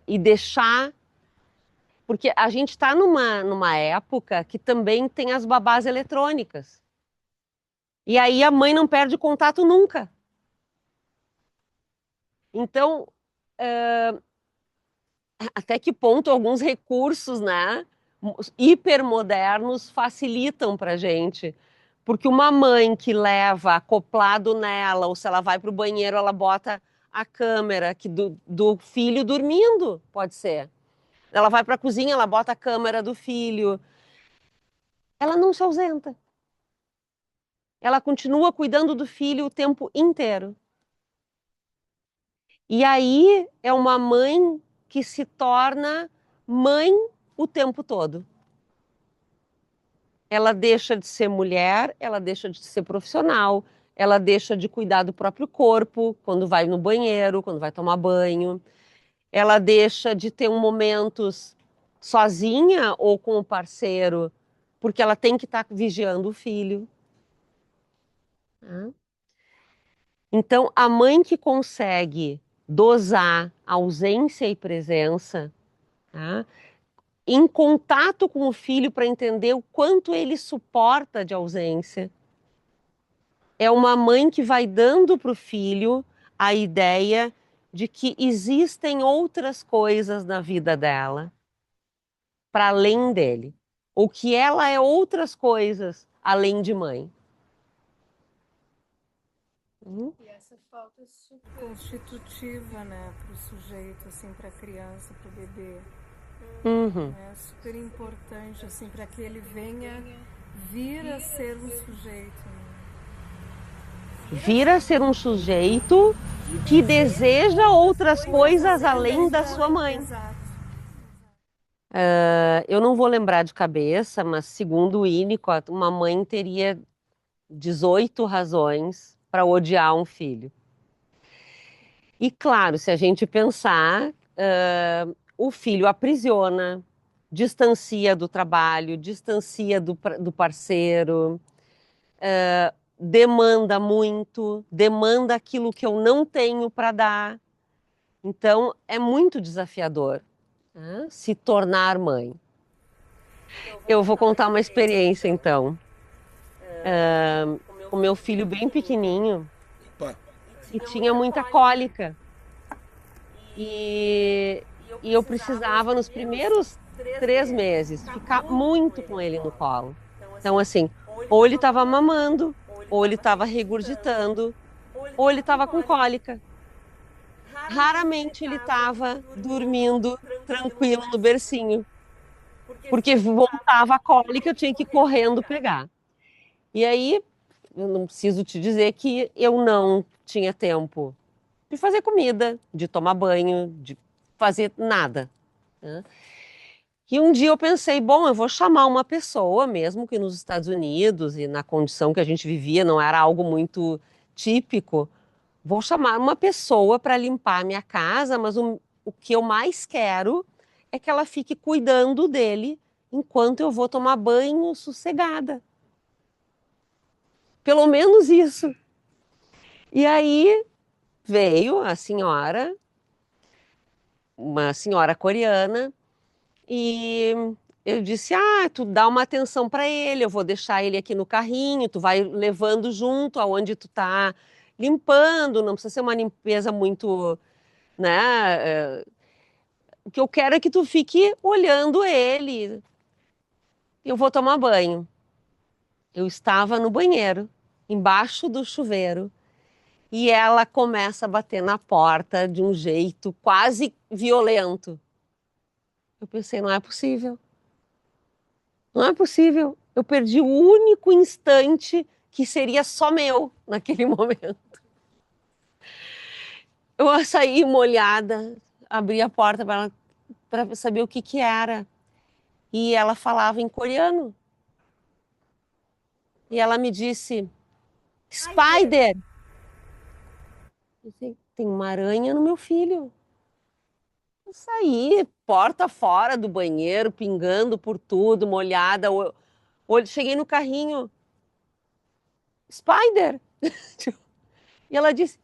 e deixar. Porque a gente está numa época que também tem as babás eletrônicas. E aí a mãe não perde contato nunca. Então, até que ponto alguns recursos, né, hipermodernos facilitam para a gente? Porque uma mãe que leva acoplado nela, ou se ela vai para o banheiro, ela bota a câmera do filho dormindo, pode ser. Ela vai para a cozinha, ela bota a câmera do filho. Ela não se ausenta. Ela continua cuidando do filho o tempo inteiro. E aí é uma mãe que se torna mãe o tempo todo. Ela deixa de ser mulher, ela deixa de ser profissional, ela deixa de cuidar do próprio corpo quando vai no banheiro, quando vai tomar banho. Ela deixa de ter momentos sozinha ou com o parceiro, porque ela tem que estar vigiando o filho. Então, a mãe que consegue dosar ausência e presença, tá, em contato com o filho para entender o quanto ele suporta de ausência, é uma mãe que vai dando para o filho a ideia de que existem outras coisas na vida dela para além dele, ou que ela é outras coisas além de mãe. E essa falta é super constitutiva, né, para o sujeito, assim, para a criança, para o bebê. É super importante, assim, para que ele venha vir a ser um sujeito. Vir a ser um sujeito que deseja outras coisas além da sua mãe. Exato. Eu não vou lembrar de cabeça, mas segundo o Winnicott, uma mãe teria 18 razões para odiar um filho. E claro, se a gente pensar, o filho aprisiona, distancia do trabalho, distancia do parceiro, demanda muito, demanda aquilo que eu não tenho para dar. Então, é muito desafiador, né, se tornar mãe. Eu vou contar uma experiência, então. O meu filho bem pequenininho Pá, e tinha muita cólica. E eu precisava, nos primeiros 3 meses, ficar muito com ele no colo. Então, assim, ou ele estava mamando, ou ele estava regurgitando, ou ele estava com cólica. Raramente ele estava dormindo tranquilo no bercinho, porque voltava a cólica, eu tinha que ir correndo pegar. E aí, eu não preciso te dizer que eu não tinha tempo de fazer comida, de tomar banho, de fazer nada, né? E um dia eu pensei, bom, eu vou chamar uma pessoa, mesmo que nos Estados Unidos e na condição que a gente vivia não era algo muito típico, vou chamar uma pessoa para limpar a minha casa, mas o que eu mais quero é que ela fique cuidando dele enquanto eu vou tomar banho sossegada. Pelo menos isso. E aí veio a senhora, uma senhora coreana, e eu disse: ah, tu dá uma atenção para ele, eu vou deixar ele aqui no carrinho, tu vai levando junto aonde tu tá limpando, não precisa ser uma limpeza muito, né? O que eu quero é que tu fique olhando ele. Eu vou tomar banho. Eu estava no banheiro, embaixo do chuveiro, e ela começa a bater na porta de um jeito quase violento. Eu pensei, não é possível. Não é possível. Eu perdi o único instante que seria só meu naquele momento. Eu saí molhada, abri a porta para saber o que que era. E ela falava em coreano. E ela me disse, Spider! Eu disse, tem uma aranha no meu filho. Eu saí, porta fora do banheiro, pingando por tudo, molhada. Cheguei no carrinho. Spider! E ela disse,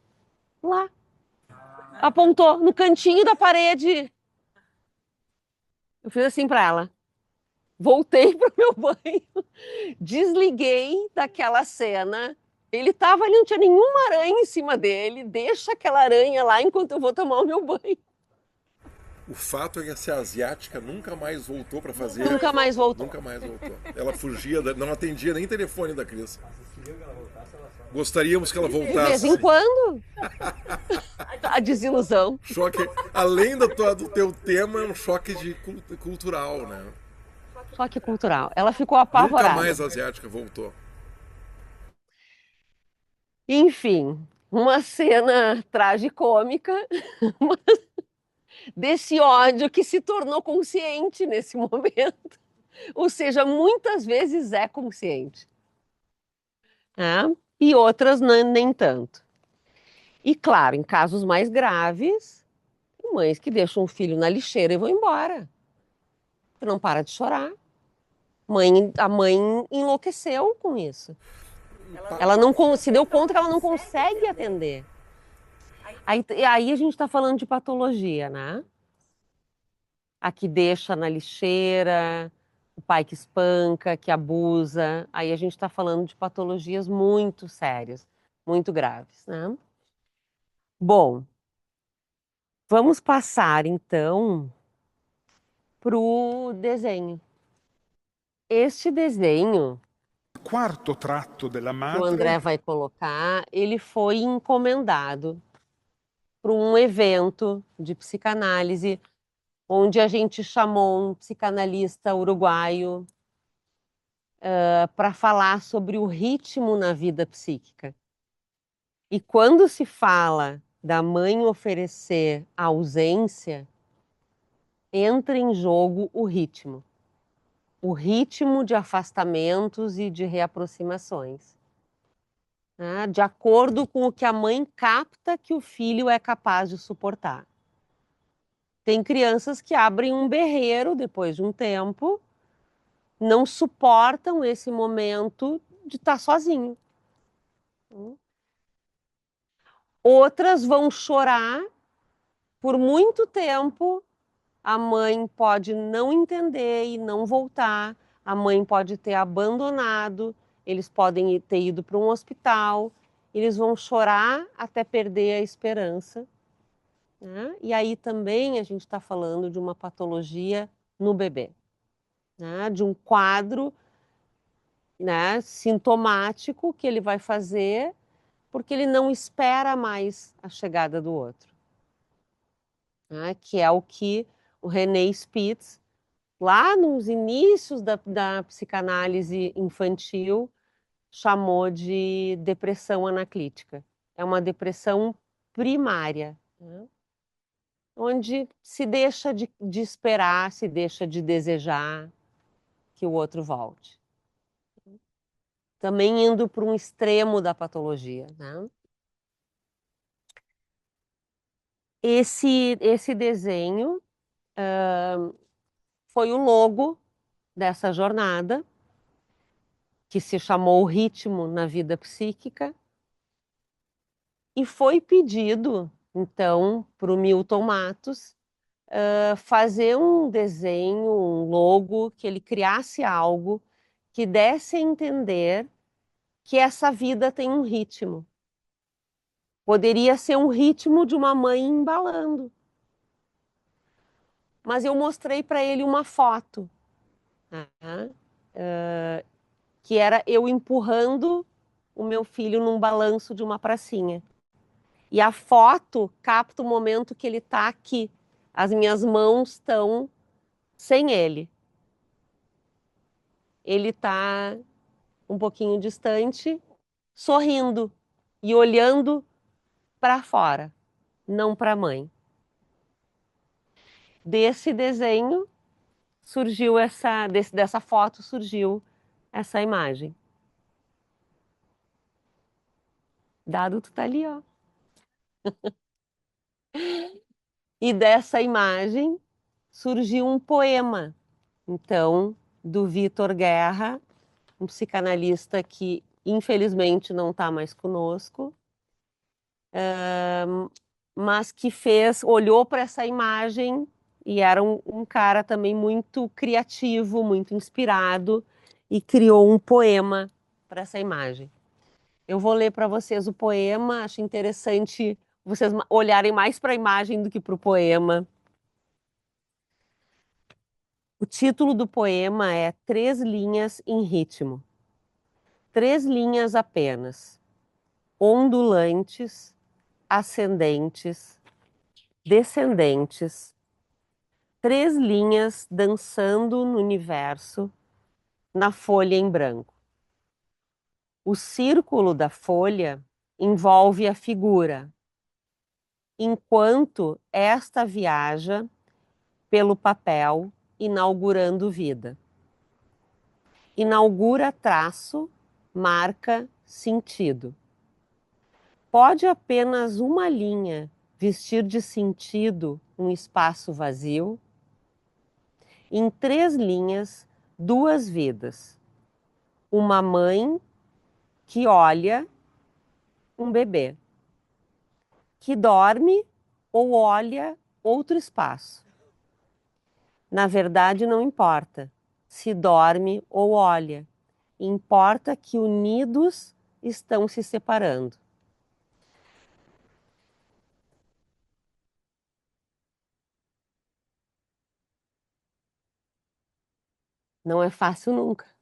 lá. Apontou no cantinho da parede. Eu fiz assim para ela. Voltei pro meu banho, desliguei daquela cena. Ele estava ali, não tinha nenhuma aranha em cima dele. Deixa aquela aranha lá enquanto eu vou tomar o meu banho. o fato é que essa asiática nunca mais voltou para fazer. Nunca mais voltou. Nunca mais voltou. Ela fugia, não atendia nem telefone da Cris. Gostaríamos que ela voltasse. De vez em quando. A desilusão. Choque, além do teu tema, é um choque cultural, né? Choque cultural. Ela ficou apavorada. Nunca mais a asiática voltou. Enfim, uma cena tragicômica desse ódio que se tornou consciente nesse momento. Ou seja, muitas vezes é consciente. E outras nem tanto. E claro, em casos mais graves, tem mães que deixam o filho na lixeira e vão embora. Não para de chorar. A mãe enlouqueceu com isso. Ela não se deu conta que ela não consegue atender. Aí a gente está falando de patologia, né? A que deixa na lixeira, o pai que espanca, que abusa. Aí a gente está falando de patologias muito sérias, muito graves, né? Bom, vamos passar então para o desenho. Este desenho Quarto tratto della que o André madre vai colocar, ele foi encomendado para um evento de psicanálise, onde a gente chamou um psicanalista uruguaio para falar sobre o ritmo na vida psíquica. E quando se fala da mãe oferecer a ausência, entra em jogo o ritmo de afastamentos e de reaproximações. né, de acordo com o que a mãe capta que o filho é capaz de suportar. Tem crianças que abrem um berreiro depois de um tempo, não suportam esse momento de estar sozinho. Outras vão chorar por muito tempo, a mãe pode não entender e não voltar, a mãe pode ter abandonado, eles podem ter ido para um hospital, eles vão chorar até perder a esperança, né? E aí também a gente está falando de uma patologia no bebê, né? De um quadro, né, sintomático que ele vai fazer porque ele não espera mais a chegada do outro, né? Que é o que o René Spitz, lá nos inícios da psicanálise infantil, chamou de depressão anaclítica. É uma depressão primária, né? Onde se deixa de esperar, se deixa de desejar que o outro volte. Também indo para um extremo da patologia, né? Esse desenho foi o logo dessa jornada, que se chamou O Ritmo na Vida Psíquica, e foi pedido, então, para o Milton Matos fazer um desenho, um logo, que ele criasse algo que desse a entender que essa vida tem um ritmo. Poderia ser um ritmo de uma mãe embalando. Mas eu mostrei para ele uma foto, né? Que era eu empurrando o meu filho num balanço de uma pracinha. E a foto capta o momento que ele está aqui. As minhas mãos estão sem ele. Ele está um pouquinho distante, sorrindo e olhando para fora, não para a mãe. Desse desenho surgiu dessa foto surgiu essa imagem. Dado, tu tá ali, ó. E dessa imagem surgiu um poema, então, do Vitor Guerra, um psicanalista que infelizmente não está mais conosco, mas que olhou para essa imagem e era um cara também muito criativo, muito inspirado e criou um poema para essa imagem. Eu vou ler para vocês o poema, acho interessante vocês olharem mais para a imagem do que para o poema. O título do poema é Três Linhas em Ritmo. 3 linhas apenas, ondulantes, ascendentes, descendentes, 3 linhas dançando no universo, na folha em branco. O círculo da folha envolve a figura, enquanto esta viaja pelo papel, inaugurando vida. Inaugura traço, marca, sentido. Pode apenas uma linha vestir de sentido um espaço vazio? Em 3 linhas, 2 vidas. Uma mãe que olha um bebê, que dorme ou olha outro espaço. Na verdade, não importa se dorme ou olha, importa que unidos estão se separando. Não é fácil nunca.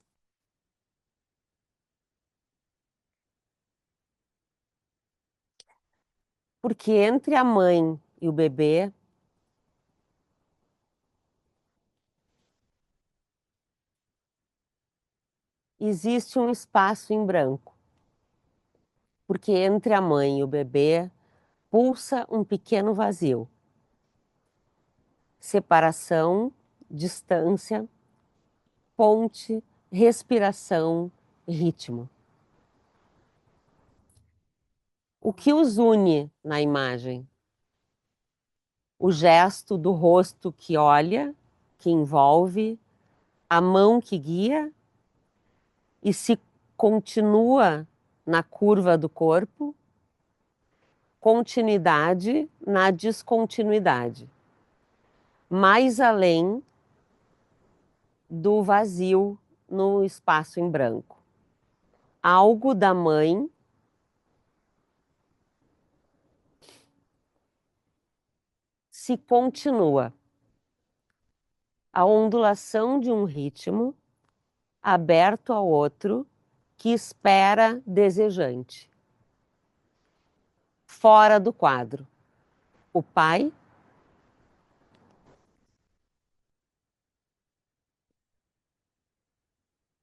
Porque entre a mãe e o bebê existe um espaço em branco. Porque entre a mãe e o bebê pulsa um pequeno vazio. Separação, distância, ponte, respiração, ritmo. O que os une na imagem? O gesto do rosto que olha, que envolve, a mão que guia e se continua na curva do corpo, continuidade na descontinuidade, mais além do vazio no espaço em branco. Algo da mãe se continua. A ondulação de um ritmo aberto ao outro que espera desejante. Fora do quadro. O pai.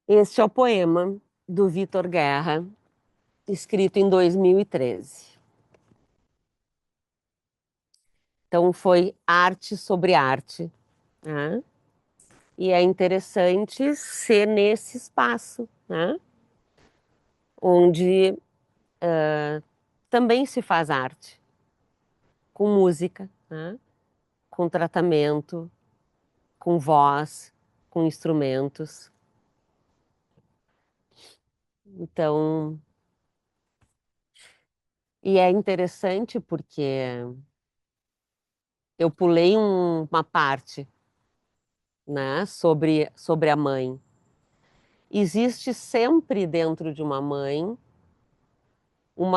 Este é o poema do Vitor Guerra, escrito em 2013. Então foi arte sobre arte, né? E é interessante ser nesse espaço, né? Onde também se faz arte, com música, né? Com tratamento, com voz, com instrumentos. Então, e é interessante porque eu pulei uma parte, né, sobre a mãe. Existe sempre dentro de uma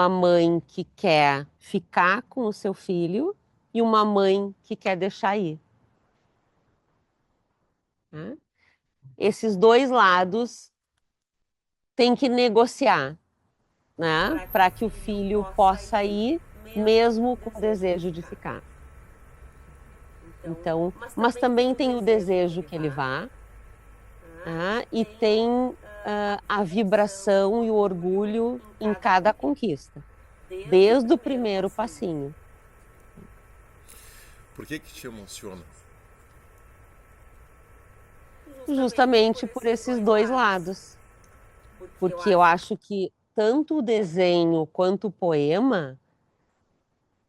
mãe que quer ficar com o seu filho e uma mãe que quer deixar ir, né? Esses dois lados têm que negociar, né, para que o filho possa ir, mesmo com o desejo de ficar. Então, mas também tem o desejo que ele vá, né, e tem a vibração e o orgulho em cada conquista, desde o primeiro passinho. Por que te emociona? Justamente por esses dois lados. Porque eu acho que tanto o desenho quanto o poema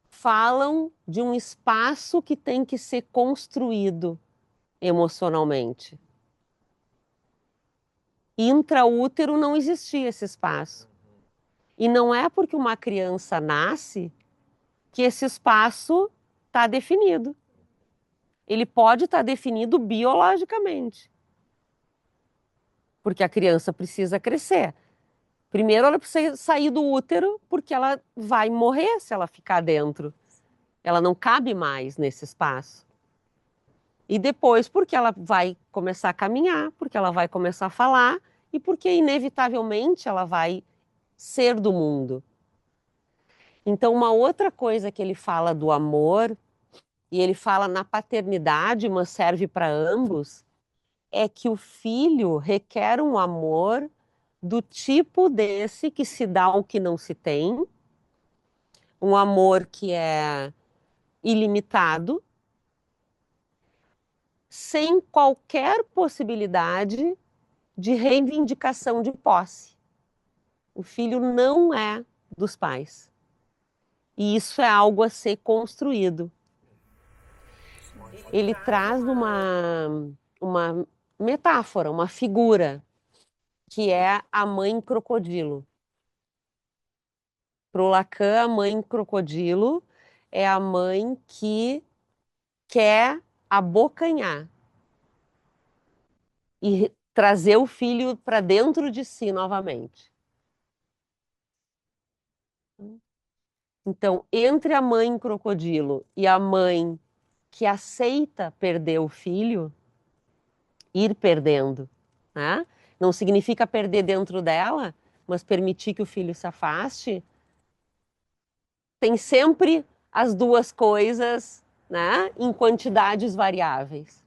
falam de um espaço que tem que ser construído emocionalmente. Intraútero não existia esse espaço. E não é porque uma criança nasce que esse espaço está definido. Ele pode estar definido biologicamente. Porque a criança precisa crescer. Primeiro, ela precisa sair do útero, porque ela vai morrer se ela ficar dentro. Ela não cabe mais nesse espaço. E depois, porque ela vai começar a caminhar, porque ela vai começar a falar e porque, inevitavelmente, ela vai ser do mundo. Então, uma outra coisa que ele fala do amor, e ele fala na paternidade, mas serve para ambos, é que o filho requer um amor do tipo desse que se dá ao que não se tem, um amor que é ilimitado, sem qualquer possibilidade de reivindicação de posse. O filho não é dos pais. E isso é algo a ser construído. Ele traz uma metáfora, uma figura, que é a mãe crocodilo. Para o Lacan, a mãe crocodilo é a mãe que quer abocanhar e trazer o filho para dentro de si novamente. Então, entre a mãe crocodilo e a mãe que aceita perder o filho, ir perdendo, né? Não significa perder dentro dela, mas permitir que o filho se afaste. Tem sempre as duas coisas, né, em quantidades variáveis.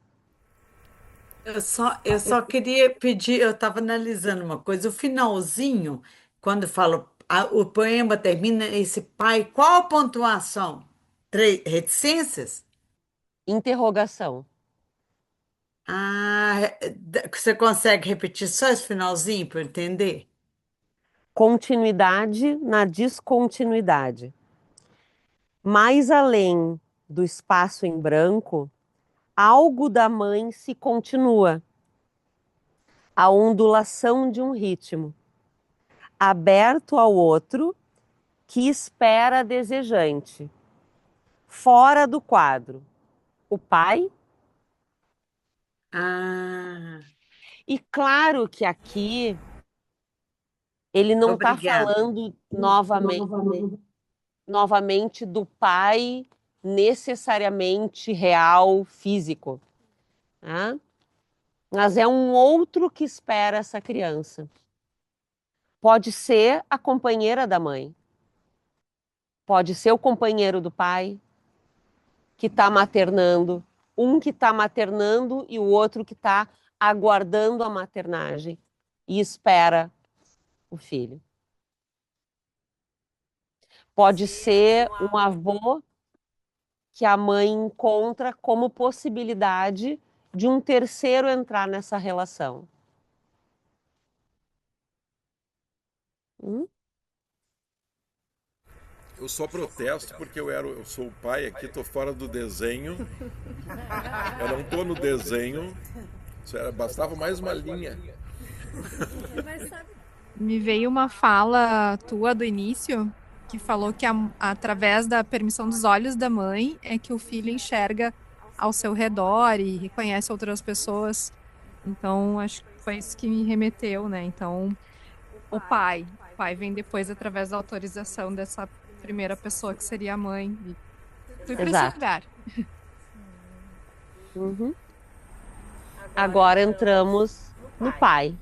Eu só queria pedir, eu estava analisando uma coisa, o finalzinho, quando falo, o poema termina esse pai, qual a pontuação? Três reticências? Interrogação. Ah, você consegue repetir só esse finalzinho para eu entender? continuidade na descontinuidade. Mais além do espaço em branco, algo da mãe se continua. A ondulação de um ritmo, aberto ao outro, que espera desejante. Fora do quadro, o pai. Ah, E claro que aqui ele não está obrigada. falando novamente do pai necessariamente real, físico, né? Mas é um outro que espera essa criança. Pode ser a companheira da mãe, pode ser o companheiro do pai que está maternando, um que está maternando e o outro que está aguardando a maternagem e espera o filho. Pode ser um avô que a mãe encontra como possibilidade de um terceiro entrar nessa relação. Eu só protesto porque eu sou o pai aqui, tô fora do desenho. Eu não tô no desenho. Bastava mais uma linha. Me veio uma fala tua do início que falou que através da permissão dos olhos da mãe é que o filho enxerga ao seu redor e reconhece outras pessoas. Então, acho que foi isso que me remeteu, né? Então, o pai vem depois através da autorização dessa primeira pessoa que seria a mãe. E fui para esse Exato. lugar. Uhum. Agora entramos no pai,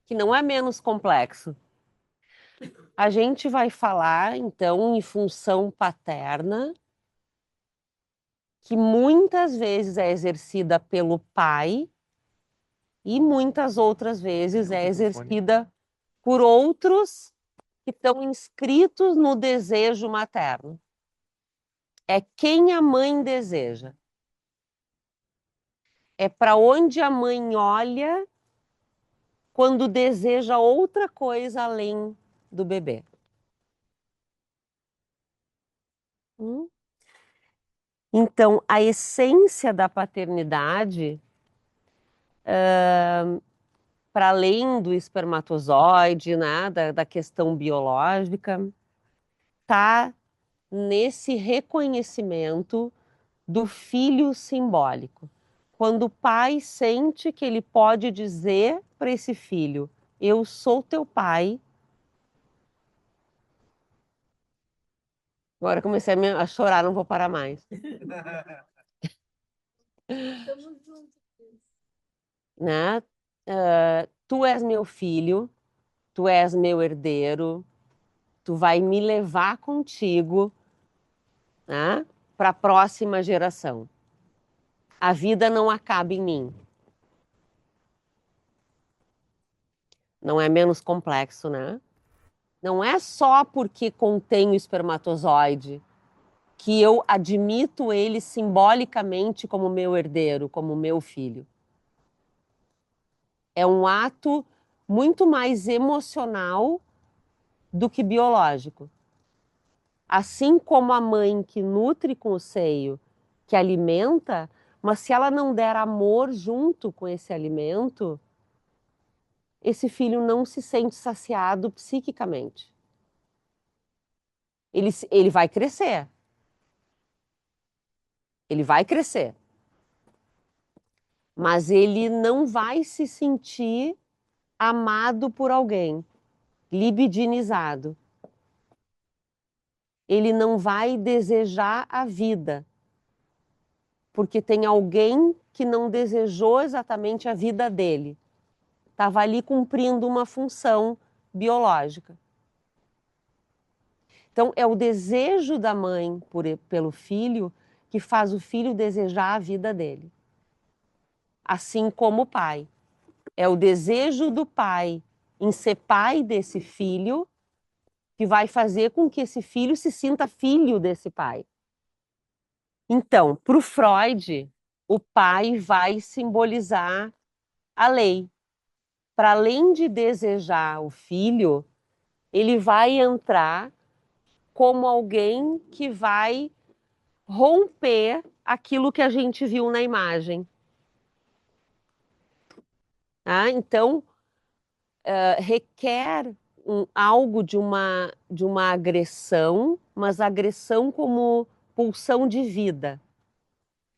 que não é menos complexo. A gente vai falar, então, em função paterna, que muitas vezes é exercida pelo pai e muitas outras vezes é exercida por outros que estão inscritos no desejo materno. É quem a mãe deseja. É para onde a mãe olha quando deseja outra coisa além do bebê. Então, a essência da paternidade, para além do espermatozoide, né, da questão biológica, está nesse reconhecimento do filho simbólico. Quando o pai sente que ele pode dizer para esse filho: eu sou teu pai. Agora comecei a chorar, não vou parar mais. Né? Tu és meu filho, tu és meu herdeiro, tu vai me levar contigo, né, para a próxima geração. A vida não acaba em mim. Não é menos complexo, né? Não é só porque contém o espermatozoide que eu admito ele simbolicamente como meu herdeiro, como meu filho. É um ato muito mais emocional do que biológico. Assim como a mãe que nutre com o seio, que alimenta, mas se ela não der amor junto com esse alimento, esse filho não se sente saciado psiquicamente. Ele vai crescer. Ele vai crescer. Mas ele não vai se sentir amado por alguém, libidinizado. Ele não vai desejar a vida, porque tem alguém que não desejou exatamente a vida dele. Estava ali cumprindo uma função biológica. Então, é o desejo da mãe pelo filho que faz o filho desejar a vida dele. Assim como o pai. É o desejo do pai em ser pai desse filho que vai fazer com que esse filho se sinta filho desse pai. Então, para o Freud, o pai vai simbolizar a lei. para além de desejar o filho, ele vai entrar como alguém que vai romper aquilo que a gente viu na imagem. Então, requer algo de uma agressão, mas agressão como pulsão de vida.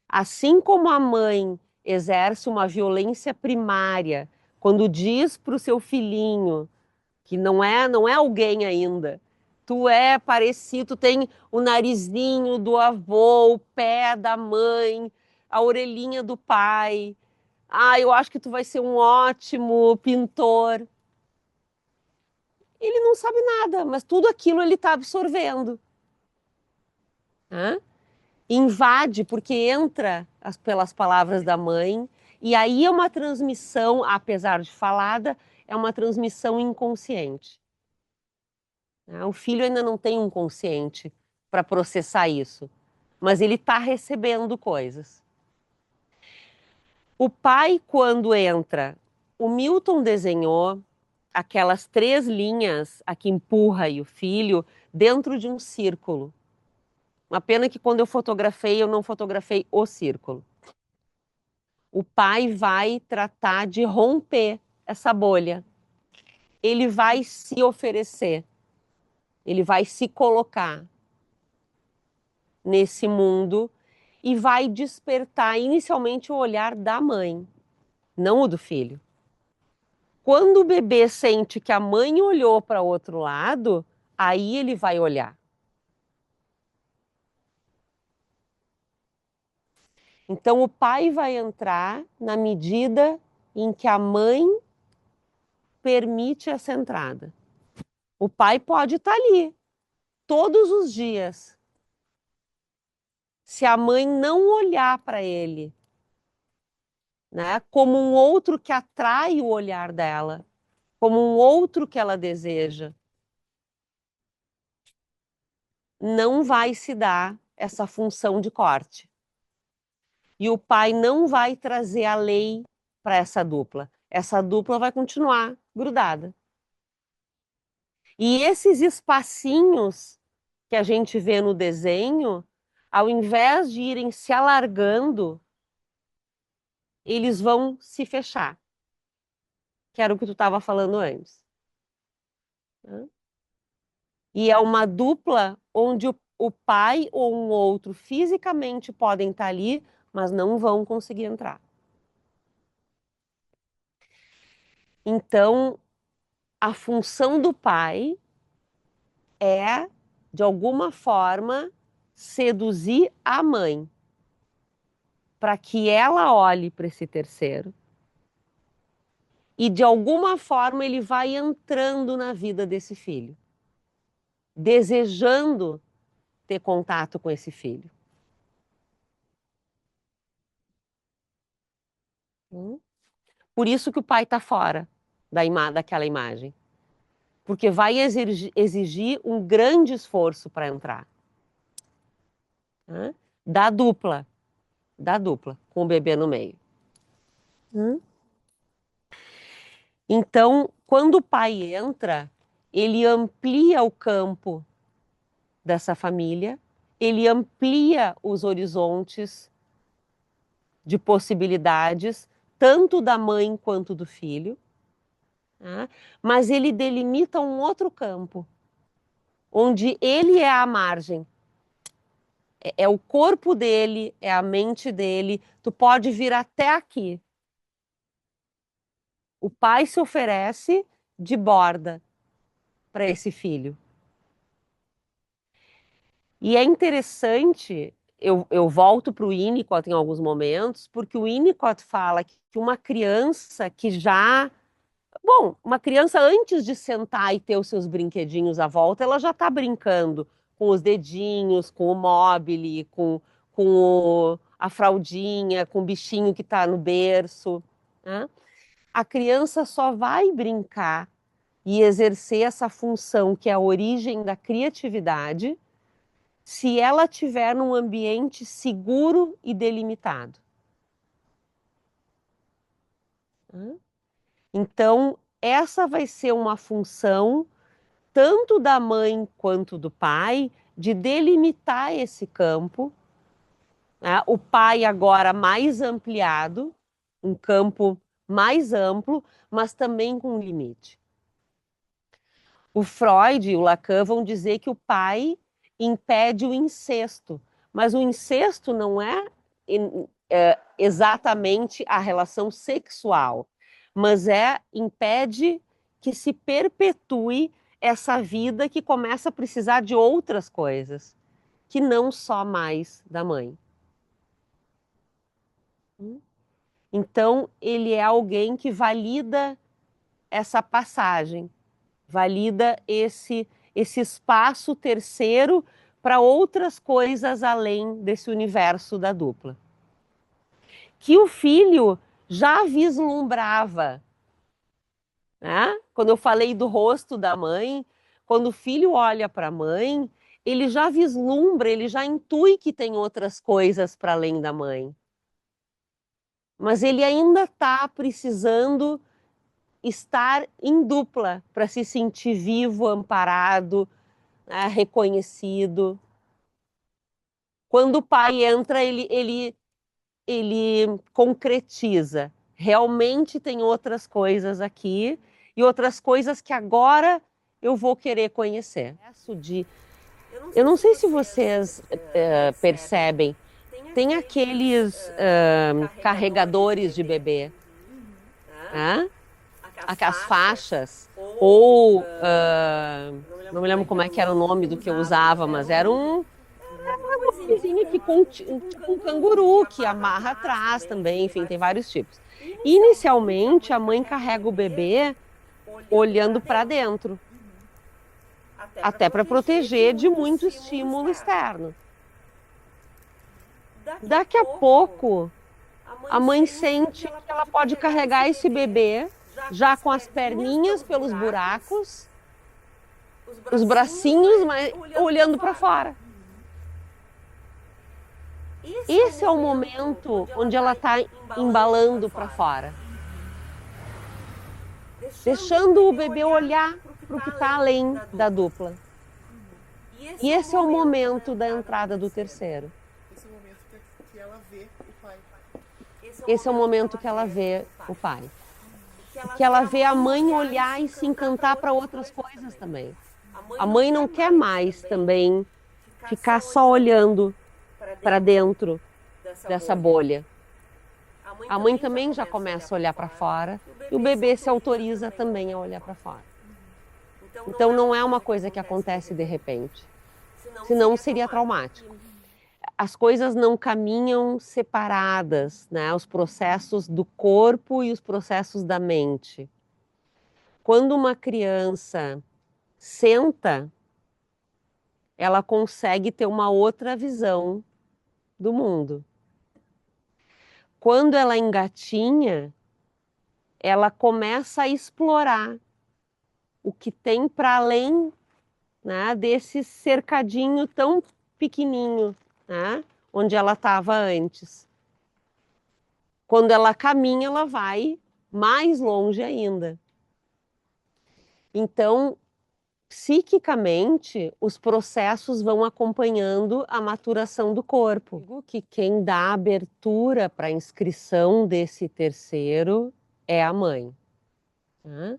Assim como a mãe exerce uma violência primária quando diz para o seu filhinho que não é alguém ainda, tu é parecido, tu tem o narizinho do avô, o pé da mãe, a orelhinha do pai. Eu acho que tu vai ser um ótimo pintor. Ele não sabe nada, mas tudo aquilo ele está absorvendo. Invade, porque entra pelas palavras da mãe, e aí é uma transmissão, apesar de falada, é uma transmissão inconsciente. O filho ainda não tem um consciente para processar isso, mas ele está recebendo coisas. O pai, quando entra, o Milton desenhou aquelas 3 linhas, a que empurra e o filho, dentro de um círculo. Uma pena que quando eu fotografei, eu não fotografei o círculo. O pai vai tratar de romper essa bolha. Ele vai se oferecer. Ele vai se colocar nesse mundo e vai despertar inicialmente o olhar da mãe, não o do filho. Quando o bebê sente que a mãe olhou para o outro lado, aí ele vai olhar. Então o pai vai entrar na medida em que a mãe permite essa entrada. O pai pode estar ali todos os dias. Se a mãe não olhar para ele, como um outro que atrai o olhar dela, como um outro que ela deseja, não vai se dar essa função de corte. E o pai não vai trazer a lei para essa dupla. Essa dupla vai continuar grudada. E esses espacinhos que a gente vê no desenho, ao invés de irem se alargando, eles vão se fechar. Que era o que tu estava falando antes. E é uma dupla onde o pai ou um outro fisicamente podem estar ali, mas não vão conseguir entrar. Então, a função do pai é, de alguma forma, seduzir a mãe para que ela olhe para esse terceiro e, de alguma forma, ele vai entrando na vida desse filho, desejando ter contato com esse filho. Por isso que o pai está fora daquela imagem. Porque vai exigir um grande esforço para entrar. Da dupla, com o bebê no meio. Então, quando o pai entra, ele amplia o campo dessa família, ele amplia os horizontes de possibilidades, tanto da mãe quanto do filho, mas ele delimita um outro campo, onde ele é a margem. É o corpo dele, é a mente dele, tu pode vir até aqui. O pai se oferece de borda para esse filho. E é interessante, eu volto para o Winnicott em alguns momentos, porque o Winnicott fala que uma criança que já... Bom, uma criança antes de sentar e ter os seus brinquedinhos à volta, ela já está brincando com os dedinhos, com o mobile, com a fraldinha, com o bichinho que está no berço. A criança só vai brincar e exercer essa função que é a origem da criatividade se ela estiver num ambiente seguro e delimitado. Então, essa vai ser uma função tanto da mãe quanto do pai de delimitar esse campo, né? O pai agora mais ampliado, um campo mais amplo, mas também com um limite. O Freud e o Lacan vão dizer que o pai impede o incesto, mas o incesto não é exatamente a relação sexual, mas impede que se perpetue essa vida que começa a precisar de outras coisas, que não só mais da mãe. Então, ele é alguém que valida essa passagem, valida esse espaço terceiro para outras coisas além desse universo da dupla. Que o filho já vislumbrava, né? Quando eu falei do rosto da mãe, quando o filho olha para a mãe, ele já vislumbra, ele já intui que tem outras coisas para além da mãe. Mas ele ainda está precisando estar em dupla para se sentir vivo, amparado, né, reconhecido. Quando o pai entra, ele concretiza. Realmente tem outras coisas aqui e outras coisas que agora eu vou querer conhecer. Eu não sei se vocês percebem, tem aqueles carregadores de bebê, as faixas, ou não me lembro como é que era o nome do que eu usava, mas era uma coisinha que com um canguru que amarra atrás também, enfim, tem vários tipos. Inicialmente, a mãe carrega o bebê olhando para dentro, até para proteger de muito estímulo externo. Daqui a pouco, a mãe sente que ela pode carregar esse bebê já com as perninhas pelos buracos, os bracinhos, mas olhando para fora. Esse é o momento onde ela está embalando para fora, deixando o bebê olhar para o que está além da dupla. E esse é o momento da entrada do terceiro. Esse é o momento que ela vê o pai. Que ela vê a mãe olhar e se encantar para outras coisas também. A mãe não quer mais também ficar só olhando para dentro dessa bolha. A mãe também já começa a olhar para fora e o bebê se autoriza também a olhar para fora. Então não é uma coisa que acontece de repente, senão seria traumático. As coisas não caminham separadas, né? Os processos do corpo e os processos da mente. Quando uma criança senta, ela consegue ter uma outra visão do mundo. Quando ela engatinha, ela começa a explorar o que tem para além, né, desse cercadinho tão pequenininho, né, onde ela estava antes. Quando ela caminha, ela vai mais longe ainda. Então, psiquicamente, os processos vão acompanhando a maturação do corpo. Que quem dá abertura para a inscrição desse terceiro é a mãe. Né?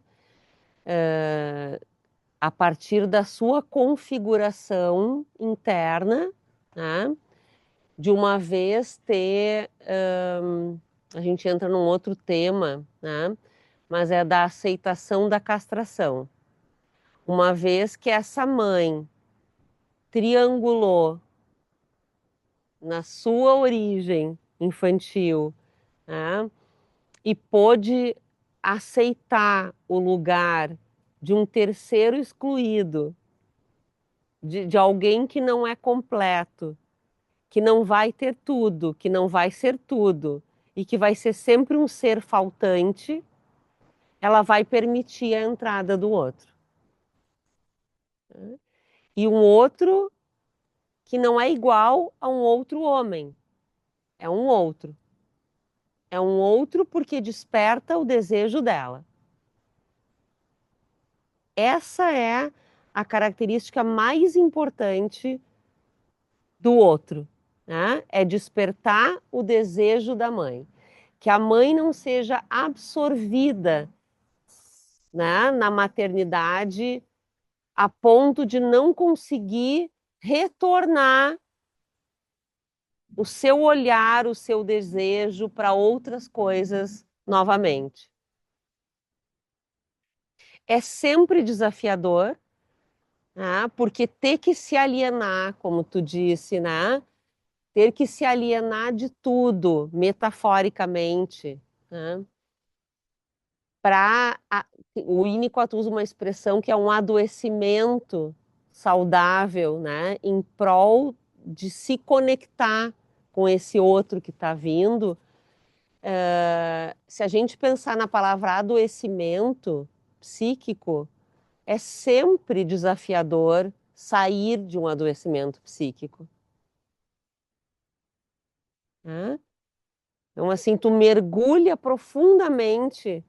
A partir da sua configuração interna, né? De uma vez ter... a gente entra num outro tema, né? Mas é da aceitação da castração. Uma vez que essa mãe triangulou na sua origem infantil, né, e pôde aceitar o lugar de um terceiro excluído, de alguém que não é completo, que não vai ter tudo, que não vai ser tudo, e que vai ser sempre um ser faltante, ela vai permitir a entrada do outro. E um outro que não é igual a um outro homem. É um outro. É um outro porque desperta o desejo dela. Essa é a característica mais importante do outro, né? É despertar o desejo da mãe. Que a mãe não seja absorvida, né, na maternidade a ponto de não conseguir retornar o seu olhar, o seu desejo para outras coisas novamente. É sempre desafiador, né? Porque ter que se alienar, como tu disse, né? Ter que se alienar de tudo, metaforicamente, né? O Winnicott usa uma expressão que é um adoecimento saudável, né? Em prol de se conectar com esse outro que está vindo. Se a gente pensar na palavra adoecimento psíquico, é sempre desafiador sair de um adoecimento psíquico, né? Então, assim, tu mergulha profundamente,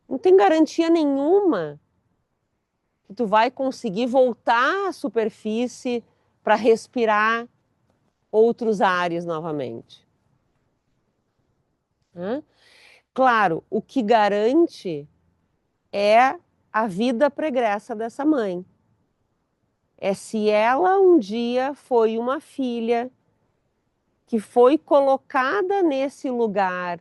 não tem garantia nenhuma que tu vai conseguir voltar à superfície para respirar outros ares novamente, né? Claro, o que garante é a vida pregressa dessa mãe. É se ela um dia foi uma filha que foi colocada nesse lugar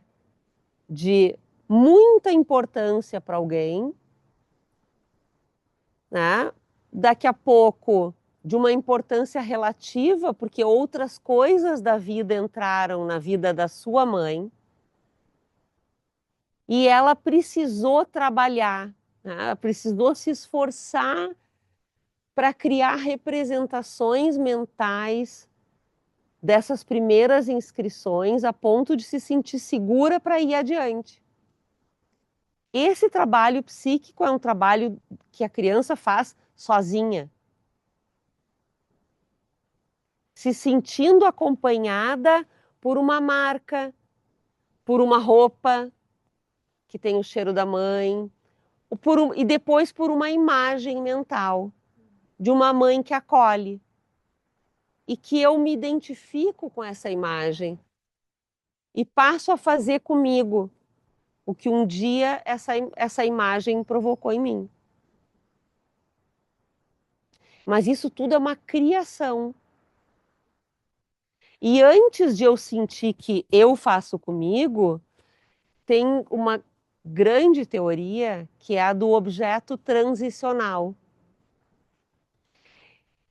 de muita importância para alguém, né? Daqui a pouco de uma importância relativa, porque outras coisas da vida entraram na vida da sua mãe, e ela precisou trabalhar, né? Ela precisou se esforçar para criar representações mentais dessas primeiras inscrições a ponto de se sentir segura para ir adiante. Esse trabalho psíquico é um trabalho que a criança faz sozinha, se sentindo acompanhada por uma marca, por uma roupa que tem o cheiro da mãe, e depois por uma imagem mental de uma mãe que acolhe. E que eu me identifico com essa imagem e passo a fazer comigo o que um dia essa imagem provocou em mim. Mas isso tudo é uma criação. E antes de eu sentir que eu faço comigo, tem uma grande teoria que é a do objeto transicional.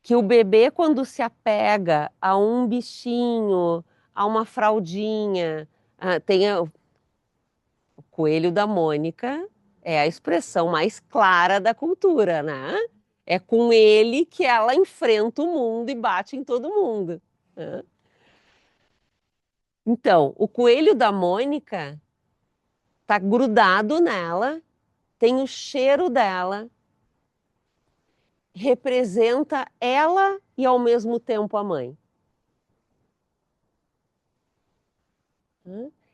Que o bebê, quando se apega a um bichinho, a uma fraldinha, o coelho da Mônica é a expressão mais clara da cultura, né? É com ele que ela enfrenta o mundo e bate em todo mundo, né? Então, o coelho da Mônica tá grudado nela, tem o cheiro dela, representa ela e ao mesmo tempo a mãe.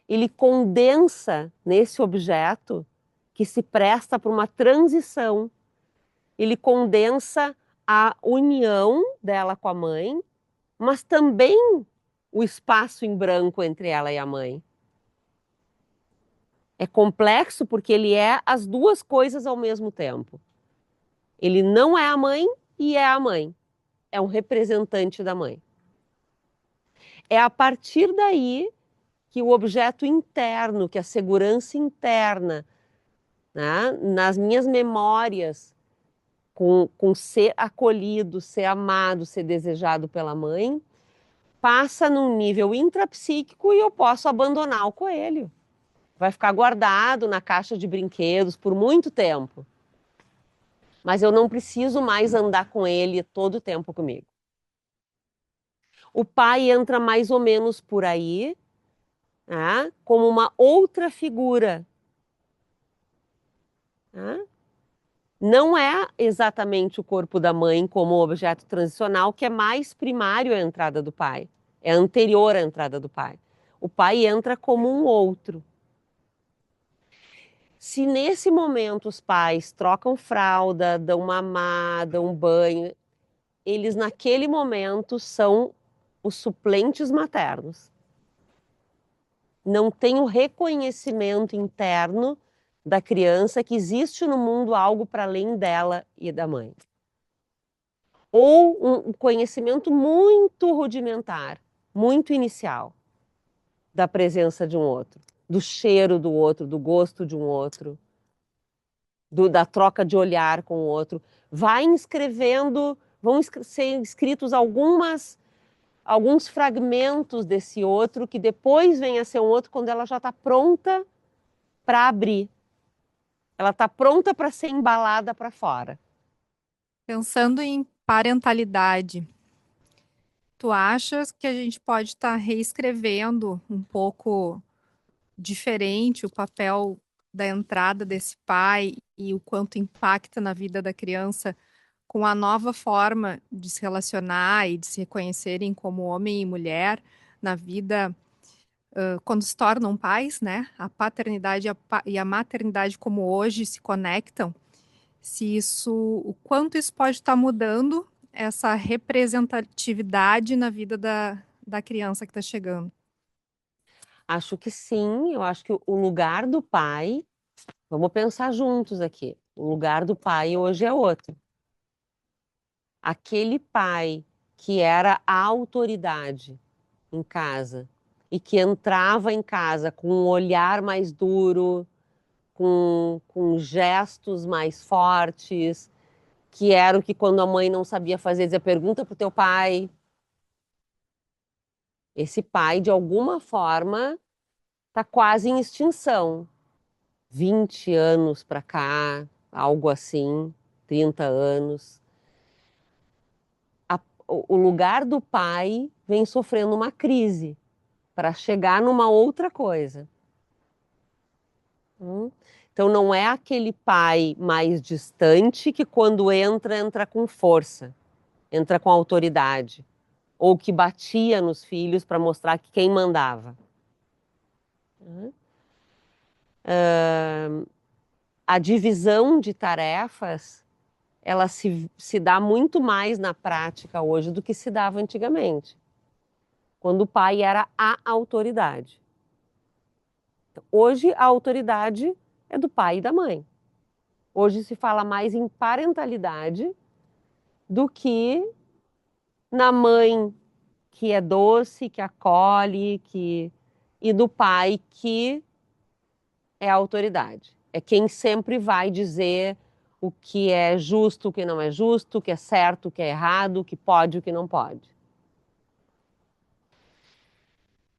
Ele condensa nesse objeto que se presta para uma transição. Ele condensa a união dela com a mãe, mas também o espaço em branco entre ela e a mãe. É complexo porque ele é as duas coisas ao mesmo tempo. Ele não é a mãe e é a mãe. É um representante da mãe. É a partir daí que o objeto interno, que a segurança interna, né, nas minhas memórias, com ser acolhido, ser amado, ser desejado pela mãe, passa num nível intrapsíquico e eu posso abandonar o coelho. Vai ficar guardado na caixa de brinquedos por muito tempo. Mas eu não preciso mais andar com ele todo o tempo comigo. O pai entra mais ou menos por aí, né, como uma outra figura. Né? Não é exatamente o corpo da mãe como objeto transicional, que é mais primário à entrada do pai. É anterior à entrada do pai. O pai entra como um outro. Se nesse momento os pais trocam fralda, dão mamar, dão banho, eles naquele momento são os suplentes maternos. Não tem o reconhecimento interno da criança que existe no mundo algo para além dela e da mãe. Ou um conhecimento muito rudimentar, muito inicial, da presença de um outro, do cheiro do outro, do gosto de um outro, da troca de olhar com o outro. Vão ser escritos alguns fragmentos desse outro, que depois vem a ser um outro quando ela já está pronta para abrir. Ela está pronta para ser embalada para fora. Pensando em parentalidade, tu achas que a gente pode estar reescrevendo um pouco diferente o papel da entrada desse pai e o quanto impacta na vida da criança com a nova forma de se relacionar e de se reconhecerem como homem e mulher na vida, quando se tornam pais, né? A paternidade e a maternidade como hoje se conectam, o quanto isso pode estar mudando essa representatividade na vida da criança que está chegando. Acho que sim, eu acho que o lugar do pai, vamos pensar juntos aqui, o lugar do pai hoje é outro. Aquele pai que era a autoridade em casa e que entrava em casa com um olhar mais duro, com gestos mais fortes, que era o que quando a mãe não sabia fazer, dizia, pergunta pro teu pai. Esse pai, de alguma forma, está quase em extinção. 20 anos para cá, algo assim, 30 anos. O lugar do pai vem sofrendo uma crise para chegar numa outra coisa. Então não é aquele pai mais distante que quando entra com força, entra com autoridade, ou que batia nos filhos para mostrar que quem mandava. A divisão de tarefas, ela se dá muito mais na prática hoje do que se dava antigamente, quando o pai era a autoridade. Então, hoje a autoridade é do pai e da mãe. Hoje se fala mais em parentalidade do que na mãe que é doce, que acolhe, e do pai que é a autoridade. É quem sempre vai dizer o que é justo, o que não é justo, o que é certo, o que é errado, o que pode, o que não pode.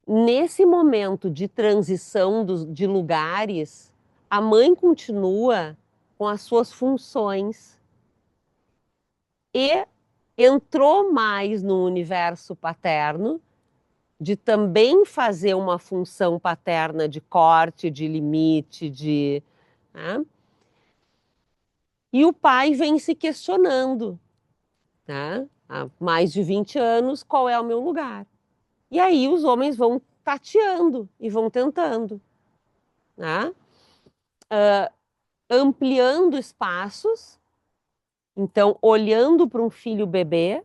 Nesse momento de transição de lugares, a mãe continua com as suas funções e entrou mais no universo paterno, de também fazer uma função paterna de corte, de limite, né? E o pai vem se questionando, né? Há mais de 20 anos, qual é o meu lugar? E aí os homens vão tateando e vão tentando, né? Ampliando espaços, então olhando para um filho bebê,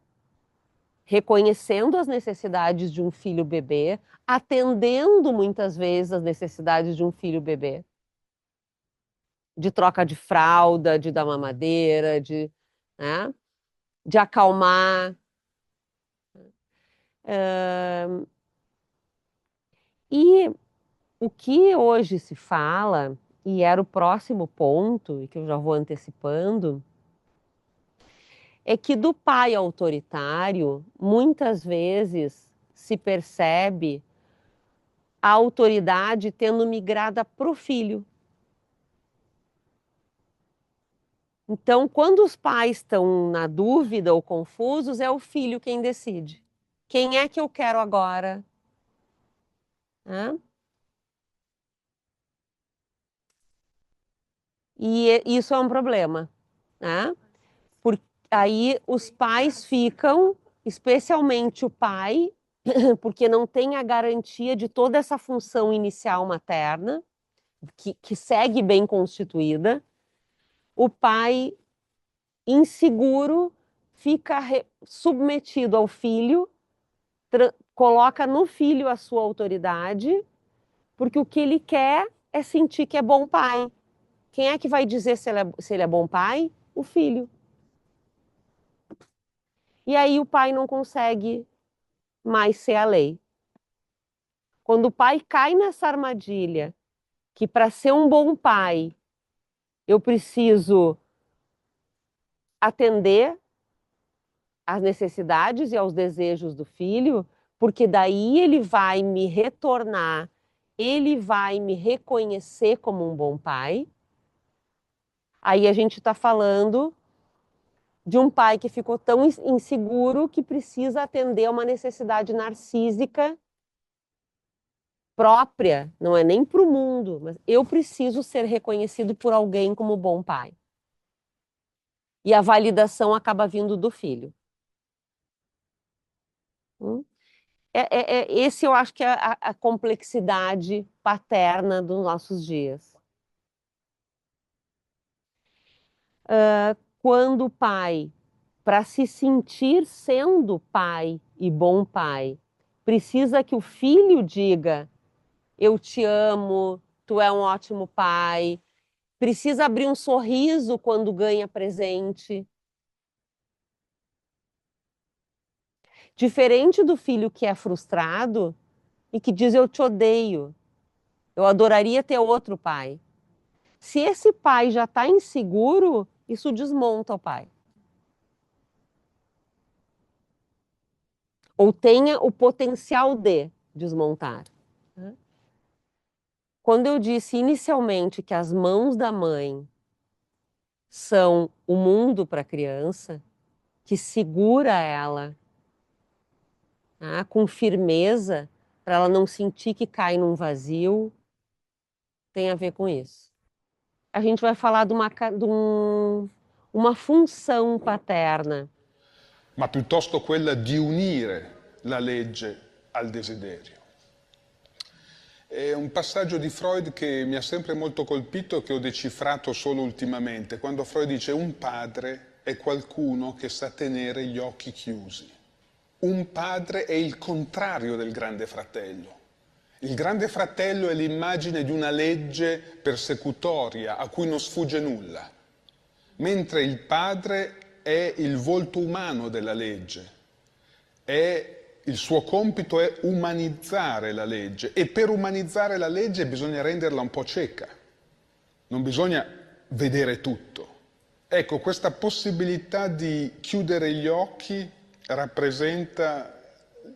reconhecendo as necessidades de um filho bebê, atendendo muitas vezes as necessidades de um filho bebê, de troca de fralda, de dar mamadeira, né? De acalmar. E o que hoje se fala, e era o próximo ponto, e que eu já vou antecipando, é que do pai autoritário, muitas vezes se percebe a autoridade tendo migrada para o filho. Então, quando os pais estão na dúvida ou confusos, é o filho quem decide. Quem é que eu quero agora? E isso é um problema, né? Porque aí os pais ficam, especialmente o pai, porque não tem a garantia de toda essa função inicial materna, que segue bem constituída, o pai inseguro fica submetido ao filho, coloca no filho a sua autoridade, porque o que ele quer é sentir que é bom pai. Quem é que vai dizer se ele é bom pai? O filho. E aí o pai não consegue mais ser a lei. Quando o pai cai nessa armadilha, que para ser um bom pai, eu preciso atender às necessidades e aos desejos do filho, porque daí ele vai me retornar, ele vai me reconhecer como um bom pai. Aí a gente está falando de um pai que ficou tão inseguro que precisa atender a uma necessidade narcísica própria, não é nem para o mundo, mas eu preciso ser reconhecido por alguém como bom pai. E a validação acaba vindo do filho. Esse eu acho que é a complexidade paterna dos nossos dias. Quando o pai, para se sentir sendo pai e bom pai, precisa que o filho diga: eu te amo, tu é um ótimo pai, precisa abrir um sorriso quando ganha presente. Diferente do filho que é frustrado e que diz: eu te odeio, eu adoraria ter outro pai. Se esse pai já está inseguro, isso desmonta o pai. Ou tenha o potencial de desmontar. Quando eu disse inicialmente que as mãos da mãe são o mundo para a criança, que segura ela, com firmeza, para ela não sentir que cai num vazio, tem a ver com isso. A gente vai falar de uma função paterna. Ma piuttosto quella di unire la legge al desiderio. È un passaggio di Freud che mi ha sempre molto colpito e che ho decifrato solo ultimamente, quando Freud dice: un padre è qualcuno che sa tenere gli occhi chiusi. Un padre è il contrario del grande fratello. Il grande fratello è l'immagine di una legge persecutoria a cui non sfugge nulla, mentre il padre è il volto umano della legge. Il suo compito è umanizzare la legge, e per umanizzare la legge bisogna renderla un po' cieca, non bisogna vedere tutto. Ecco, questa possibilità di chiudere gli occhi rappresenta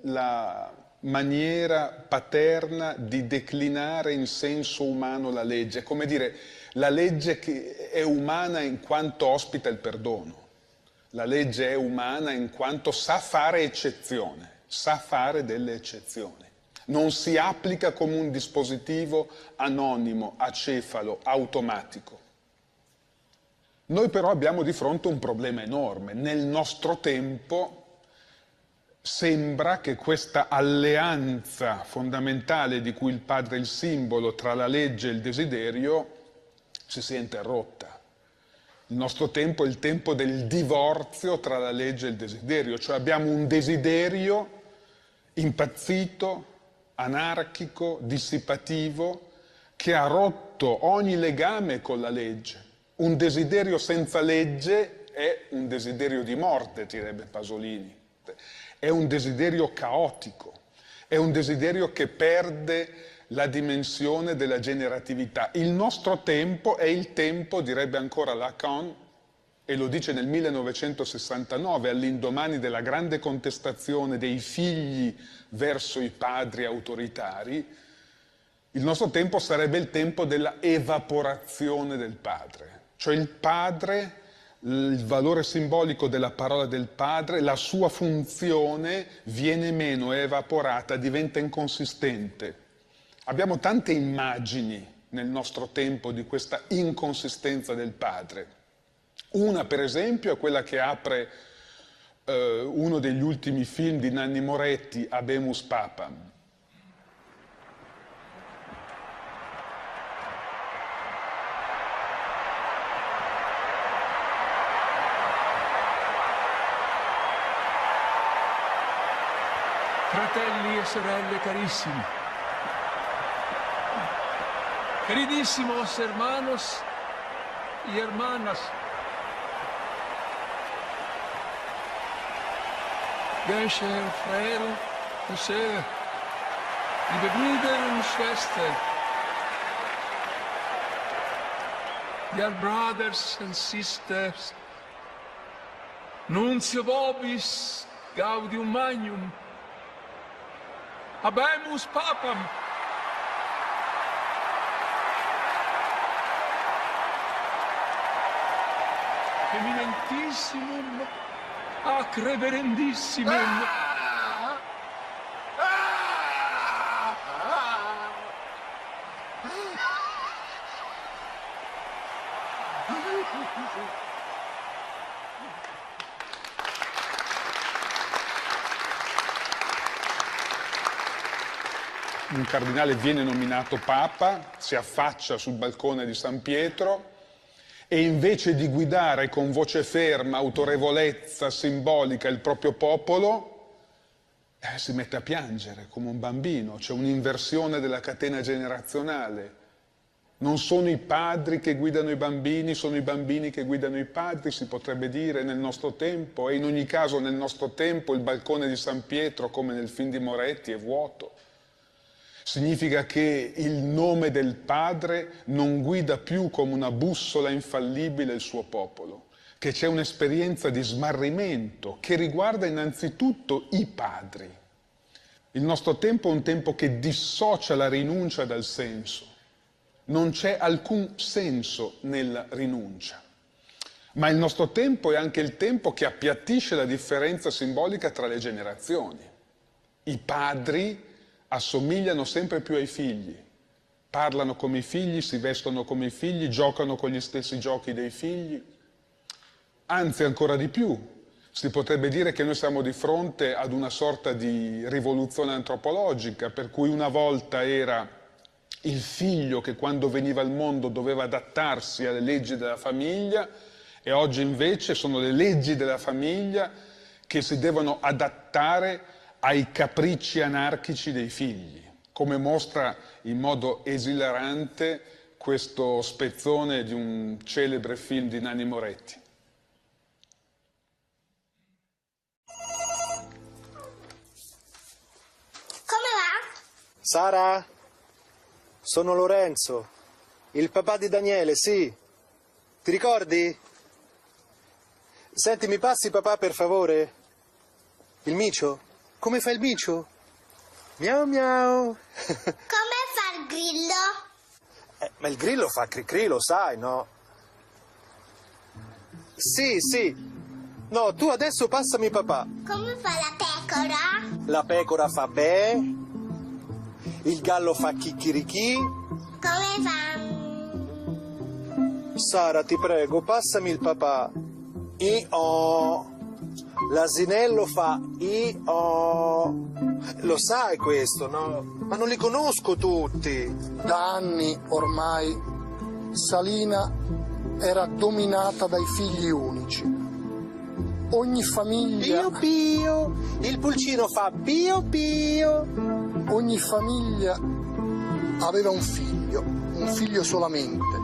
la maniera paterna di declinare in senso umano la legge. È come dire, la legge che è umana in quanto ospita il perdono. La legge è umana in quanto sa fare eccezione, sa fare delle eccezioni. Non si applica come un dispositivo anonimo, acefalo, automatico. Noi però abbiamo di fronte un problema enorme. Nel nostro tempo sembra che questa alleanza fondamentale di cui il padre è il simbolo tra la legge e il desiderio si sia interrotta. Il nostro tempo è il tempo del divorzio tra la legge e il desiderio, cioè abbiamo un desiderio impazzito, anarchico, dissipativo, che ha rotto ogni legame con la legge. Un desiderio senza legge è un desiderio di morte, direbbe Pasolini. È un desiderio caotico, è un desiderio che perde la dimensione della generatività. Il nostro tempo è il tempo, direbbe ancora Lacan, e lo dice nel 1969, all'indomani della grande contestazione dei figli verso i padri autoritari. Il nostro tempo sarebbe il tempo della evaporazione del padre, cioè il padre, il valore simbolico della parola del padre, la sua funzione viene meno, è evaporata, diventa inconsistente. Abbiamo tante immagini nel nostro tempo di questa inconsistenza del padre. Una, per esempio, è quella che apre uno degli ultimi film di Nanni Moretti, Habemus Papam. Fratelli e sorelle carissimi, queridísimos hermanos y hermanas, Gescher, Frère, Sœur, liebe Brüder und Schwestern, dear brothers and sisters, Nuncio vobis gaudium magnum, habemus papam. Eminentissimum ac reverendissimum. Un cardinale viene nominato papa, si affaccia sul balcone di San Pietro e invece di guidare con voce ferma, autorevolezza simbolica il proprio popolo, si mette a piangere come un bambino. C'è un'inversione della catena generazionale. Non sono i padri che guidano i bambini, sono i bambini che guidano i padri, si potrebbe dire nel nostro tempo, e in ogni caso nel nostro tempo il balcone di San Pietro, come nel film di Moretti, è vuoto. Significa che il nome del padre non guida più come una bussola infallibile il suo popolo, che c'è un'esperienza di smarrimento che riguarda innanzitutto i padri. Il nostro tempo è un tempo che dissocia la rinuncia dal senso. Non c'è alcun senso nella rinuncia. Ma il nostro tempo è anche il tempo che appiattisce la differenza simbolica tra le generazioni. I padri assomigliano sempre più ai figli, parlano come i figli, si vestono come i figli, giocano con gli stessi giochi dei figli. Anzi, ancora di più, si potrebbe dire che noi siamo di fronte ad una sorta di rivoluzione antropologica, per cui una volta era il figlio che quando veniva al mondo doveva adattarsi alle leggi della famiglia, e oggi invece sono le leggi della famiglia che si devono adattare ai capricci anarchici dei figli, come mostra in modo esilarante questo spezzone di un celebre film di Nanni Moretti. Come va? Sara, sono Lorenzo, il papà di Daniele, sì. Ti ricordi? Senti, mi passi papà per favore? Il micio? Come fa il micio? Miau miau. Come fa il grillo? Ma il grillo fa cri-cri, lo sai, no? Sì, sì. No, tu adesso passami papà. Come fa la pecora? La pecora fa be. Il gallo fa chicchirichì. Come fa? Sara, ti prego, passami il papà. I-o. L'asinello fa I-o. Lo sai questo, no? Ma non li conosco tutti. Da anni ormai Salina era dominata dai figli unici. Ogni famiglia... Pio pio, il pulcino fa pio pio. Ogni famiglia aveva un figlio solamente,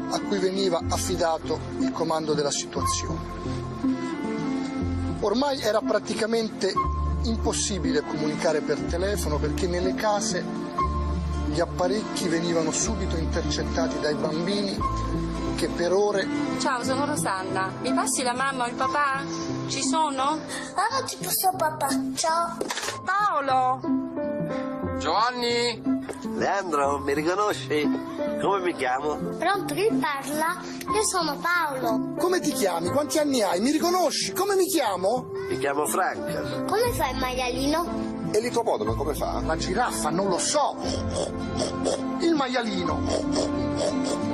a cui veniva affidato il comando della situazione. Ormai era praticamente impossibile comunicare per telefono perché nelle case gli apparecchi venivano subito intercettati dai bambini che per ore... Ciao, sono Rosanna. Mi passi la mamma o il papà? Ci sono? Ah, ti passo papà. Ciao. Paolo! Giovanni! Leandro, mi riconosci? Come mi chiamo? Pronto, chi parla? Io sono Paolo. Come ti chiami? Quanti anni hai? Mi riconosci? Come mi chiamo? Mi chiamo Franca. Come fa il maialino? E l'ippopotamo come fa? La giraffa non lo so. Il maialino.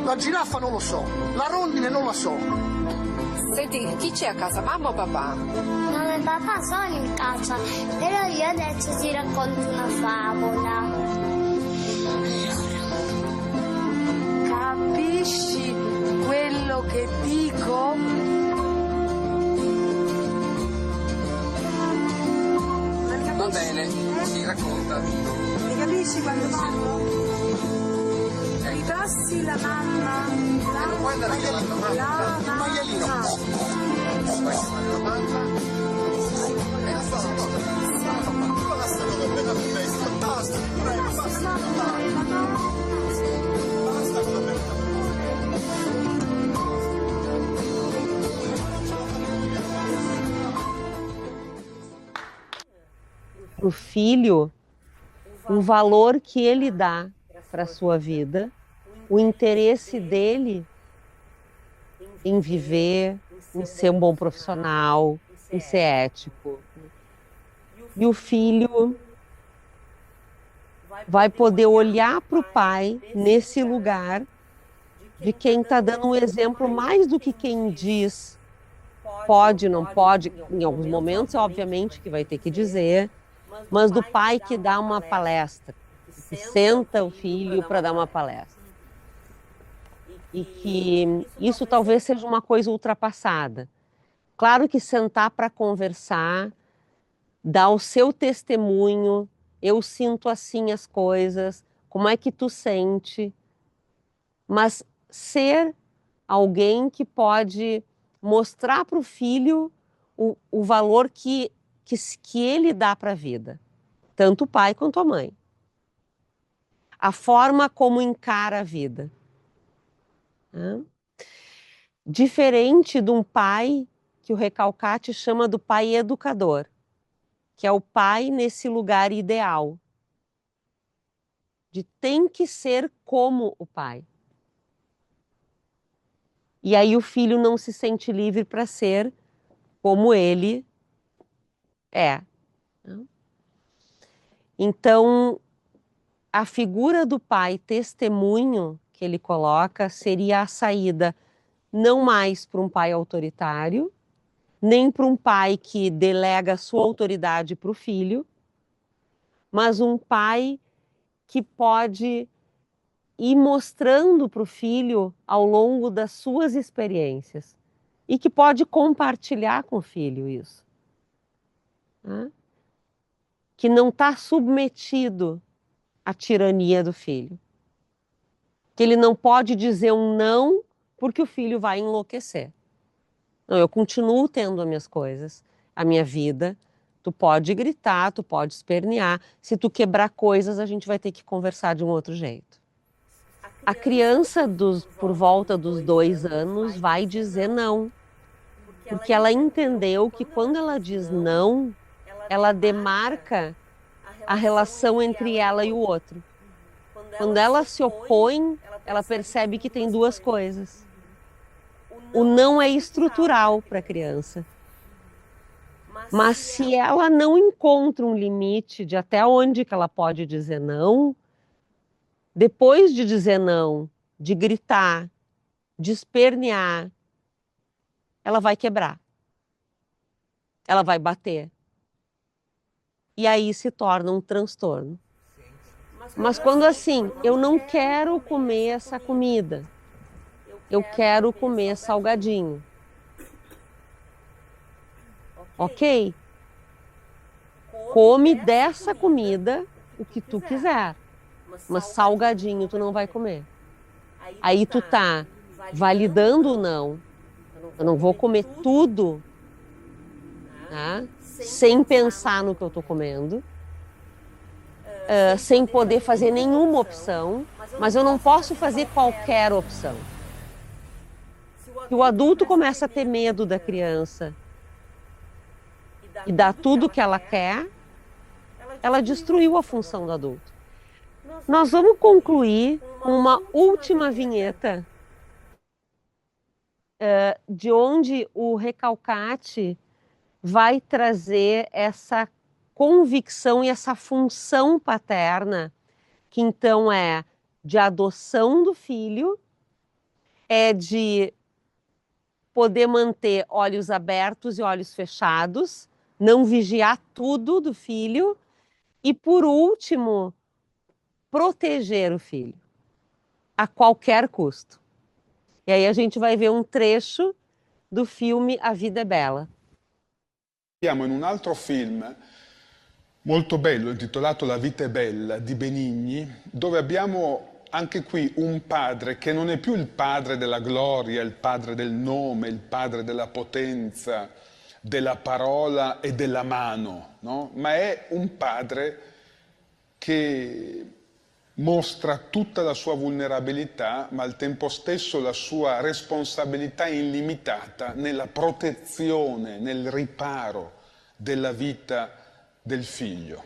La giraffa non lo so. La rondine non la so. Senti, chi c'è a casa, mamma o papà? Mamma e papà sono in casa, però io adesso ti racconto una favola. Capisci quello che dico? Non bene, si racconta. Mi capisci quando parlo? I passi la mamma, Guarda la mamma. la maialino. Para o filho, o valor que ele dá para a sua vida, o interesse dele em viver, em ser um bom profissional, em ser ético. E o filho vai poder olhar para o pai nesse lugar de quem está dando um exemplo mais do que quem diz pode, não pode. Em alguns momentos, obviamente, que vai ter que dizer, mas do pai que dá uma palestra, que senta o filho para dar uma palestra. E que isso talvez seja uma coisa ultrapassada. Claro que sentar para conversar, dar o seu testemunho, eu sinto assim as coisas, como é que tu sente, mas ser alguém que pode mostrar para o filho o valor que ele dá para a vida, tanto o pai quanto a mãe. A forma como encara a vida. Diferente de um pai que o Recalcati chama do pai educador, que é o pai nesse lugar ideal, de tem que ser como o pai. E aí o filho não se sente livre para ser como ele é. Então, a figura do pai testemunho que ele coloca seria a saída não mais para um pai autoritário, nem para um pai que delega sua autoridade para o filho, mas um pai que pode ir mostrando para o filho ao longo das suas experiências e que pode compartilhar com o filho isso. Que não está submetido à tirania do filho. Que ele não pode dizer um não porque o filho vai enlouquecer. Não, eu continuo tendo as minhas coisas, a minha vida. Tu pode gritar, tu pode espernear. Se tu quebrar coisas, a gente vai ter que conversar de um outro jeito. A criança por volta dos 2 anos vai dizer não. Porque ela entendeu que quando ela diz não, ela demarca a relação entre ela e o outro. Quando ela se opõe, ela percebe que tem 2 coisas. O não é estrutural para a criança. Mas se ela não encontra um limite de até onde que ela pode dizer não, depois de dizer não, de gritar, de espernear, ela vai quebrar. Ela vai bater. E aí se torna um transtorno. Mas quando assim, eu não quero comer essa comida, eu quero comer salgadinho. Ok? Come dessa comida o que tu quiser, mas salgadinho tu não vai comer. Aí tu tá validando o não. Eu não vou comer tudo, tá? Sem pensar no que eu tô comendo, sem poder fazer nenhuma opção, mas eu não posso fazer qualquer opção. Se o adulto começa a ter medo da criança e dá tudo o que ela quer, ela destruiu a função do adulto. Nós vamos concluir com uma última vinheta de onde o Recalcati vai trazer essa convicção e essa função paterna, que então é de adoção do filho, é de poder manter olhos abertos e olhos fechados, não vigiar tudo do filho e, por último, proteger o filho a qualquer custo. E aí a gente vai ver um trecho do filme A Vida é Bela. Siamo in un altro film molto bello intitolato La vita è bella di Benigni, dove abbiamo anche qui un padre che non è più il padre della gloria, il padre del nome, il padre della potenza, della parola e della mano, no? Ma è un padre che mostra tutta la sua vulnerabilità, ma al tempo stesso la sua responsabilità illimitata nella protezione, nel riparo della vita del figlio.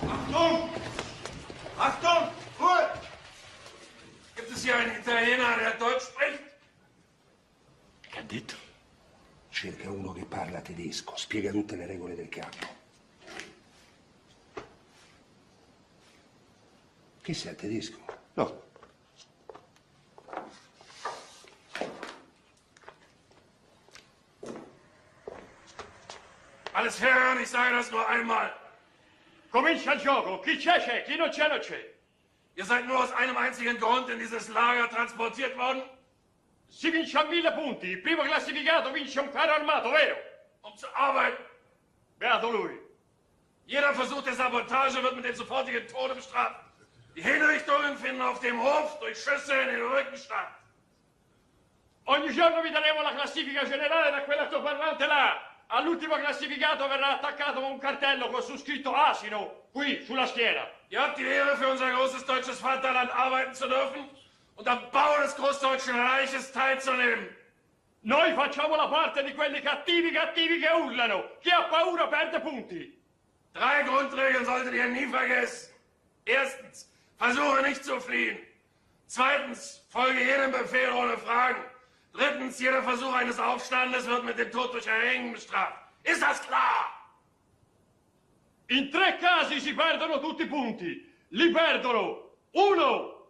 Achtung! Achtung! Ruhe! Gibt es hier einen Italiener, der Deutsch spricht? Che ha detto? Cerca uno che parla tedesco, spiega tutte le regole del campo. Che sei tedesco? No. Alles hören, ich sage das nur einmal. Comincia il gioco. Chi c'è, chi non c'è, non c'è. Ihr seid nur aus einem einzigen Grund in dieses Lager transportiert worden? Si vince a 1000 punti. Il primo classificato vince un carro armato, vero? Um zu arbeiten. Beato lui. Jeder Versuch der Sabotage wird mit dem sofortigen Tode bestraft. Die Hinrichtungen finden auf dem Hof durch Schüsse in den Rücken statt. Ogni giorno vi daremo la classifica generale da quell'altoparlante là. All'ultimo classificato verrà attaccato con un cartello con su scritto asino, qui, sulla schiena. Ihr habt die Ehre, für unser großes deutsches Vaterland arbeiten zu dürfen und am Bau des Großdeutschen Reiches teilzunehmen. Noi facciamo la parte di quelli cattivi che urlano. Chi ha paura perde punti. 3 Grundregeln solltet ihr nie vergessen. Erstens, versuche nicht zu fliehen. Zweitens, folge jedem Befehl ohne Fragen. Drittens, jeder Versuch eines Aufstandes wird mit dem Tod durch Erhängen bestraft. Ist das klar? In 3 casi si perdono tutti i punti. Li perdono 1,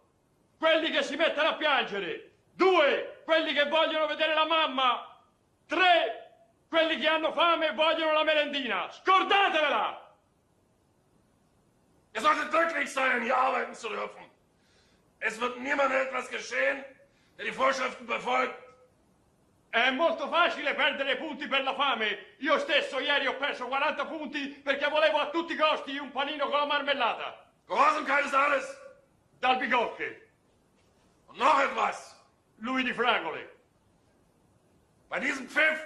quelli che si mettono a piangere. 2, quelli che vogliono vedere la mamma. 3, quelli che hanno fame e vogliono la merendina. Scordatevela! Ihr solltet glücklich sein, hier arbeiten zu dürfen. Es wird niemandem etwas geschehen, der die Vorschriften befolgt. È molto facile perdere punti per la fame. Io stesso ieri ho perso 40 punti perché volevo a tutti i costi un panino con la marmellata. Gehorsamkeit ist alles. Dal Bigocche. Und noch etwas. Lui di Fragole. Bei diesem Pfiff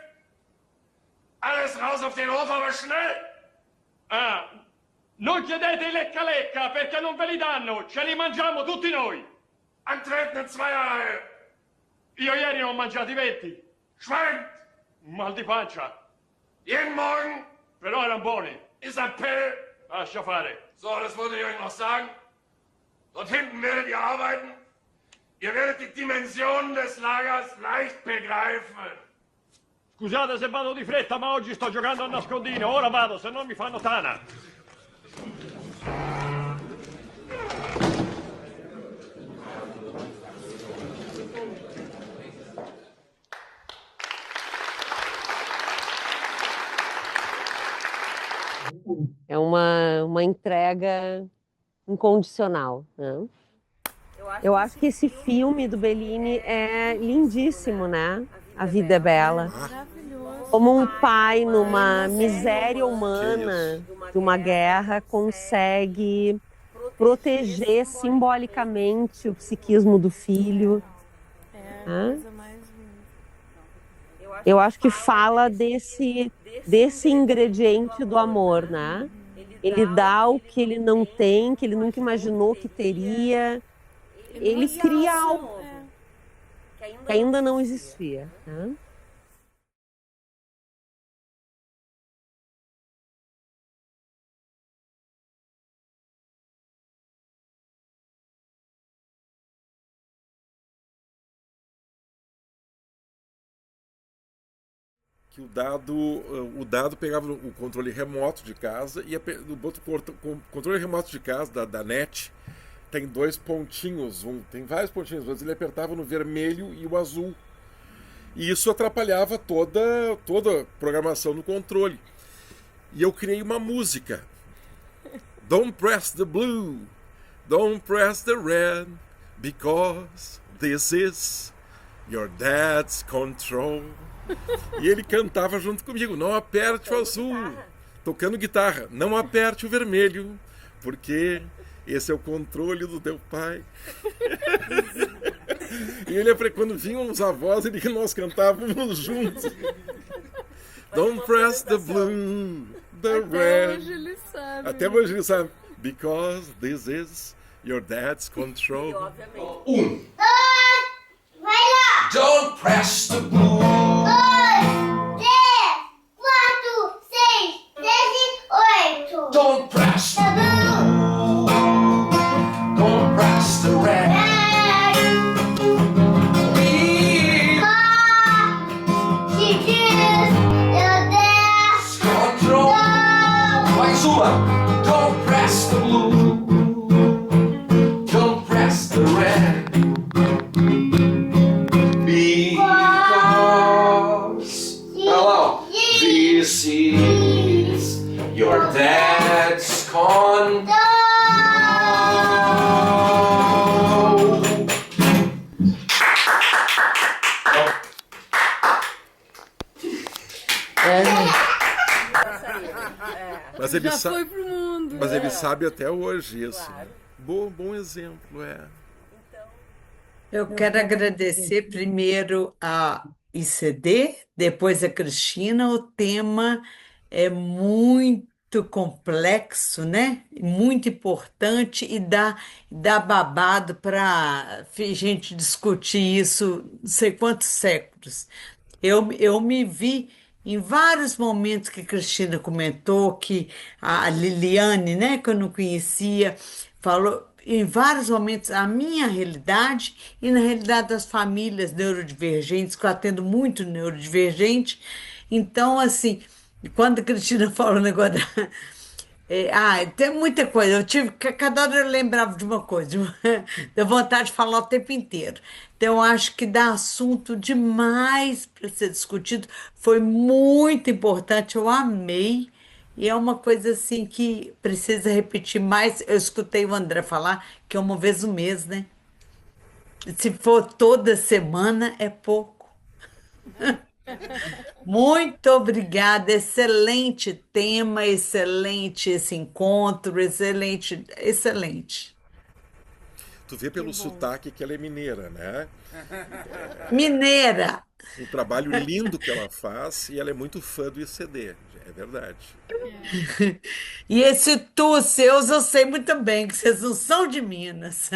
alles raus auf den Hof, aber schnell. Ah, non chiedete i lecca-lecca perché non ve li danno. Ce li mangiamo tutti noi. Antreten in Zweierreihe. Io ieri ne ho mangiati 20. Schweigt! Mal di pancia. Jeden Morgen. Però erano buoni. Ist Appell. Lascia fare. So, das wollte ich euch noch sagen. Dort hinten werdet ihr arbeiten. Ihr werdet die Dimensionen des Lagers leicht begreifen. Scusate se vado di fretta, ma oggi sto giocando a nascondino. Ora vado, se no mi fanno tana. É uma entrega incondicional, né? Eu acho que esse filme do Bellini é lindíssimo, né? A Vida é Bela. Como um pai numa miséria humana de uma guerra consegue proteger simbolicamente o psiquismo do filho. Né? Eu acho que fala desse ingrediente do amor, né? Ele dá o que ele não tem, que ele nunca imaginou que teria. Ele cria algo que ainda não existia, né? Que o dado pegava o controle remoto de casa e o controle remoto de casa da NET tem 2 pontinhos, tem vários pontinhos, mas ele apertava no vermelho e o azul. E isso atrapalhava toda a programação do controle. E eu criei uma música. Don't press the blue, don't press the red, because this is Your Dad's Control. E ele cantava junto comigo, não aperte o azul. Tocando guitarra, não aperte o vermelho, porque esse é o controle do teu pai. E ele, quando vinham os avós, nós cantávamos juntos. Don't press the blue, the red. Até hoje ele sabe. Até hoje ele sabe. Because this is your dad's control. Don't press the blue. 2, 3, 4, 6, 7, 8. Don't press the blue. Don't press the red. Control. Mais uma. Don't press the blue. Don't press the red. Because hello, this is your dad's control. Mas ele Já foi pro mundo. Mas ele sabe até hoje isso. Claro. Bom exemplo, Eu quero agradecer primeiro a ICD, depois a Cristina. O tema é muito complexo, né? Muito importante e dá babado para a gente discutir isso não sei quantos séculos. Eu me vi em vários momentos que a Cristina comentou, que a Liliane, né, que eu não conhecia, falou em vários momentos a minha realidade e na realidade das famílias neurodivergentes, que eu atendo muito neurodivergente. Então, assim, quando a Cristina falou o negócio tem muita coisa. Cada hora eu lembrava de uma coisa, deu vontade de falar o tempo inteiro. Então, eu acho que dá assunto demais para ser discutido. Foi muito importante, eu amei. E é uma coisa assim que precisa repetir mais. Eu escutei o André falar que é uma vez no mês, né? Se for toda semana, é pouco. Muito obrigada, excelente tema, excelente esse encontro, excelente. Tu vê pelo sotaque que ela é mineira, né? Mineira! Um trabalho lindo que ela faz e ela é muito fã do ICD, é verdade. E esse tu seus eu sei muito bem, que vocês não são de Minas.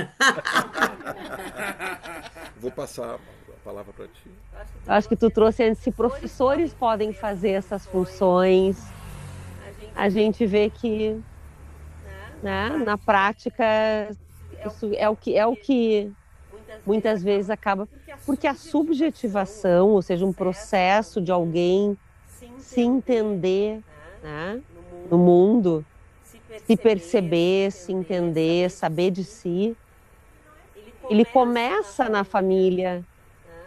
Vou passar a palavra para ti. Acho que tu trouxe antes, se professores podem fazer essas funções, a gente vê que, né, na prática isso é o que muitas vezes acaba, porque a subjetivação, ou seja, um processo de alguém se entender, né, no mundo, se perceber, se entender, saber de si, ele começa na família,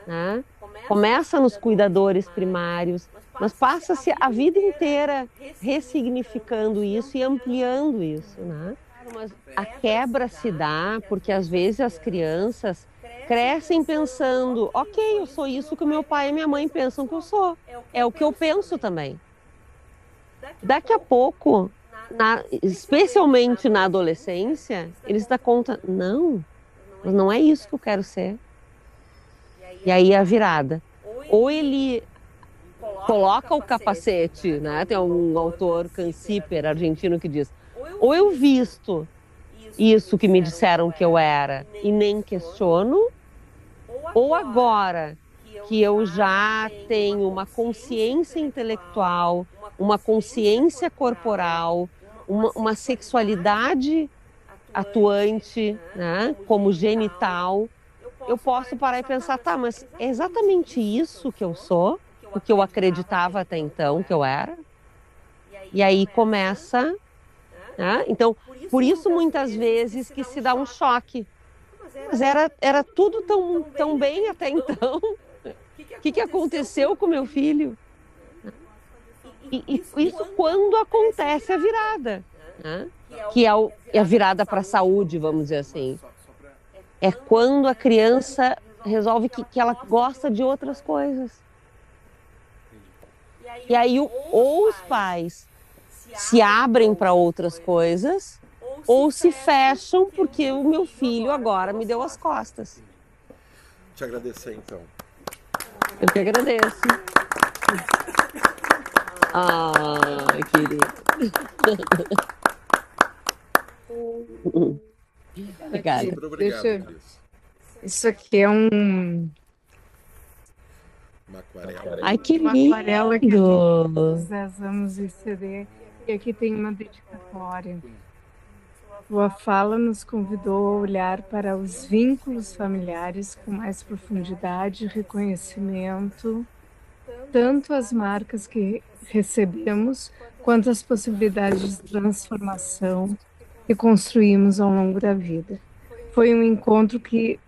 né? Começa nos cuidadores primários, mas passa-se a vida inteira ressignificando isso e ampliando isso, né? A quebra se dá porque às vezes as crianças crescem pensando, ok, eu sou isso que o meu pai e minha mãe pensam que eu sou, é o que eu penso também. Daqui a pouco, especialmente na adolescência, eles dão conta, não, mas não é isso que eu quero ser. E aí a virada. Ou ele coloca o capacete, né? Tem um autor, Canciper, argentino, que diz, ou eu visto isso que me disseram que eu era e nem questiono, ou agora que eu já tenho uma consciência intelectual, uma consciência corporal, uma sexualidade atuante, né? Como genital, eu posso parar e pensar, tá, mas é exatamente isso que eu sou, o que eu acreditava até então que eu era? E aí começa, né? Então, por isso muitas vezes que se dá um choque. Mas era tudo tão bem até então. O que aconteceu com meu filho? E isso quando acontece a virada, né? Que é a virada para a saúde, vamos dizer assim. É quando a criança resolve que ela gosta de outras coisas. E aí ou os pais se abrem para outras coisas ou se fecham porque o meu filho agora me deu as costas. Te agradecer, então. Eu que agradeço. Querido. Obrigada. Super obrigado por isso. Isso aqui é uma aquarela. Ai, que uma lindo! aquarela que a gente fez 10 anos de CD. E aqui tem uma dedicatória. Sua fala nos convidou a olhar para os vínculos familiares com mais profundidade e reconhecimento, tanto as marcas que recebemos, quanto as possibilidades de transformação que construímos ao longo da vida. Foi um encontro que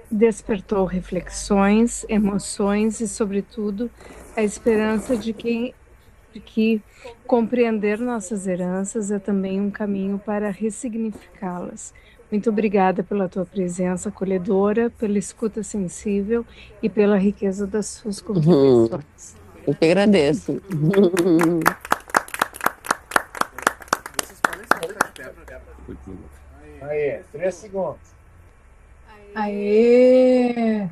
despertou reflexões, emoções e, sobretudo, a esperança de que compreender nossas heranças é também um caminho para ressignificá-las. Muito obrigada pela tua presença acolhedora, pela escuta sensível e pela riqueza das suas contribuições. Eu que agradeço. Aí, 3 segundos. Aê!